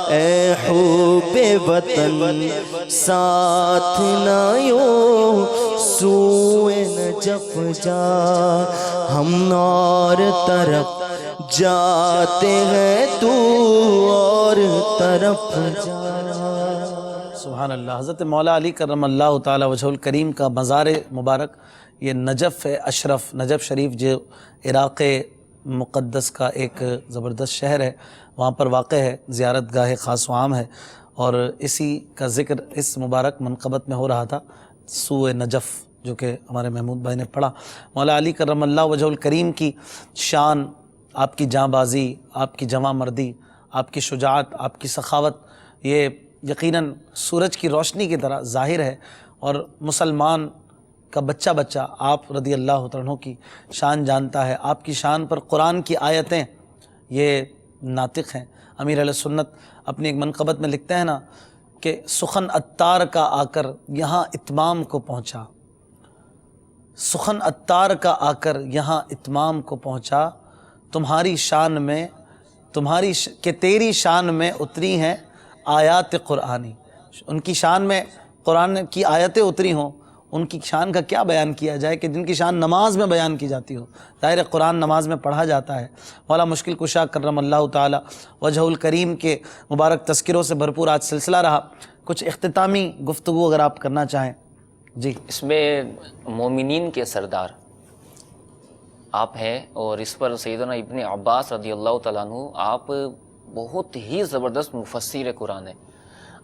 اے حب وطن ساتھ نہ یوں سوئے نجف جا، ہم اور طرف جاتے ہیں تو اور طرف جا۔ سبحان اللہ۔ حضرت مولا علی کرم اللہ تعالی وجہ الکریم کا مزار مبارک یہ نجف اشرف، نجف شریف جو عراق مقدس کا ایک زبردست شہر ہے، وہاں پر واقع ہے، زیارت گاہ خاص و عام ہے، اور اسی کا ذکر اس مبارک منقبت میں ہو رہا تھا، سوئے نجف، جو کہ ہمارے محمود بھائی نے پڑھا۔ مولا علی کرم اللہ وجہ الکریم کی شان، آپ کی جاں بازی، آپ کی جواں مردی، آپ کی شجاعت، آپ کی سخاوت، یہ یقیناً سورج کی روشنی کی طرح ظاہر ہے، اور مسلمان کا بچہ بچہ آپ رضی اللہ تعالیٰ عنہ کی شان جانتا ہے۔ آپ کی شان پر قرآن کی آیتیں یہ ناطق ہیں۔ امیر علیہ سنت اپنی ایک منقبت میں لکھتے ہیں نا کہ سخن عطار کا آ کر یہاں اتمام کو پہنچا، سخن عطار کا آ کر یہاں اتمام کو پہنچا، تمہاری شان میں کہ تیری شان میں اتری ہیں آیات قرآنی۔ ان کی شان میں قرآن کی آیتیں اتری ہوں، ان کی شان کا کیا بیان کیا جائے کہ جن کی شان نماز میں بیان کی جاتی ہو۔ ظاہر قرآن نماز میں پڑھا جاتا ہے۔ مولا مشکل کشا کرم اللہ تعالی وجہ الکریم کے مبارک تذکروں سے بھرپور آج سلسلہ رہا، کچھ اختتامی گفتگو اگر آپ کرنا چاہیں۔ جی، اس میں مومنین کے سردار آپ ہیں، اور اس پر سیدنا ابن عباس رضی اللہ تعالیٰ عنہ آپ بہت ہی زبردست مفسر قرآن ہیں۔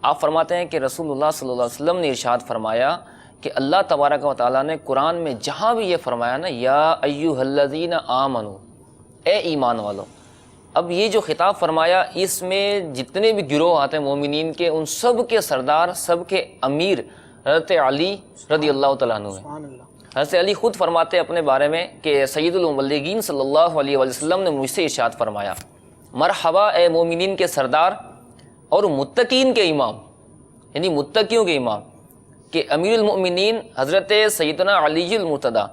آپ فرماتے ہیں کہ رسول اللہ صلی اللہ علیہ وسلم نے ارشاد فرمایا کہ اللہ تبارک و تعالیٰ نے قرآن میں جہاں بھی یہ فرمایا نا، یا ایھا الذین آمنو، اے ایمان والو، اب یہ جو خطاب فرمایا اس میں جتنے بھی گروہ آتے ہیں مومنین کے، ان سب کے سردار، سب کے امیر حضرت علی رضی اللہ تعالیٰ عنہ ہیں۔ حضرت علی خود فرماتے اپنے بارے میں کہ سید المبلغین صلی اللہ علیہ وسلم نے مجھ سے ارشاد فرمایا، مرحبا اے مومنین کے سردار اور متقین کے امام، یعنی متقیوں کے امام، کہ امیر المؤمنین حضرت سیدنا علی المرتضیٰ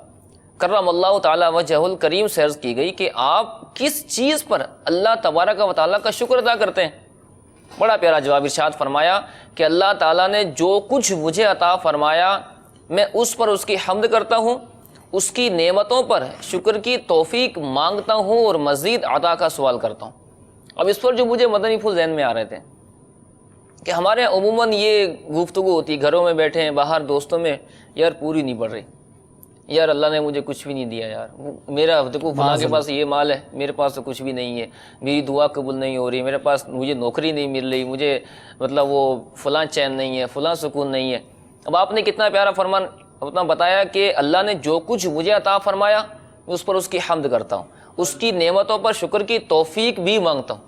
کرم اللہ تعالی وجہ الکریم سے عرض کی گئی کہ آپ کس چیز پر اللہ تبارک و تعالیٰ کا شکر ادا کرتے ہیں؟ بڑا پیارا جواب ارشاد فرمایا کہ اللہ تعالیٰ نے جو کچھ مجھے عطا فرمایا میں اس پر اس کی حمد کرتا ہوں، اس کی نعمتوں پر شکر کی توفیق مانگتا ہوں اور مزید عطا کا سوال کرتا ہوں۔ اب اس پر جو مجھے مدنی پھول ذہن میں آ رہے تھے کہ ہمارے عموماً یہ گفتگو ہوتی گھروں میں بیٹھے ہیں، باہر دوستوں میں، یار پوری نہیں پڑ رہی، یار اللہ نے مجھے کچھ بھی نہیں دیا، یار میرا دیکھو فلاں کے پاس یہ مال ہے، میرے پاس تو کچھ بھی نہیں ہے، میری دعا قبول نہیں ہو رہی، میرے پاس مجھے نوکری نہیں مل رہی، مجھے مطلب وہ فلاں چین نہیں ہے، فلاں سکون نہیں ہے۔ اب آپ نے کتنا پیارا فرمان اپنا بتایا کہ اللہ نے جو کچھ مجھے عطا فرمایا میں اس پر اس کی حمد کرتا ہوں، اس کی نعمتوں پر شکر کی توفیق بھی مانگتا ہوں۔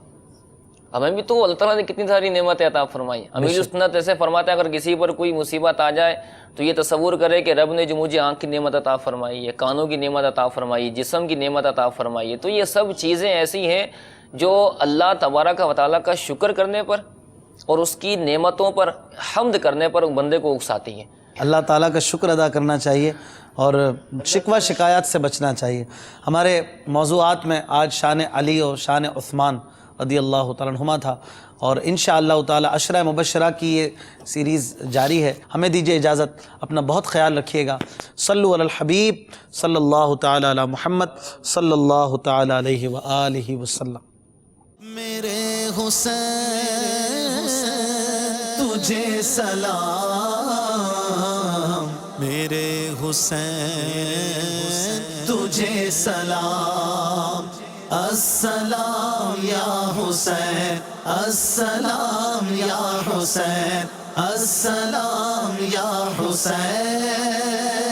ہمیں بھی تو اللہ تعالیٰ نے کتنی ساری نعمتیں عطا فرمائی۔ امیر سنت ایسے فرماتا ہے اگر کسی پر کوئی مصیبت آ جائے تو یہ تصور کرے کہ رب نے جو مجھے آنکھ کی نعمت عطا فرمائی ہے، کانوں کی نعمت عطا فرمائی، جسم کی نعمت عطا فرمائی ہے، تو یہ سب چیزیں ایسی ہیں جو اللہ تبارک و تعالیٰ کا شکر کرنے پر اور اس کی نعمتوں پر حمد کرنے پر بندے کو اکساتی ہیں۔ اللہ تعالیٰ کا شکر ادا کرنا چاہیے اور شکوہ شکایات سے بچنا چاہیے۔ ہمارے موضوعات میں آج شان علی اور شان عثمان رضی اللہ تعالیٰ عنہما تھا، اور انشاءاللہ تعالی عشرہ مبشرہ کی یہ سیریز جاری ہے۔ ہمیں دیجیے اجازت، اپنا بہت خیال رکھیے گا۔ صلو علی الحبیب صلی اللہ تعالی علی محمد صلی اللہ تعالی علیہ وآلہ وسلم۔ میرے حسین تجھے سلام، میرے حسین تجھے سلام، السلام یا حسین، السلام یا حسین، السلام یا حسین۔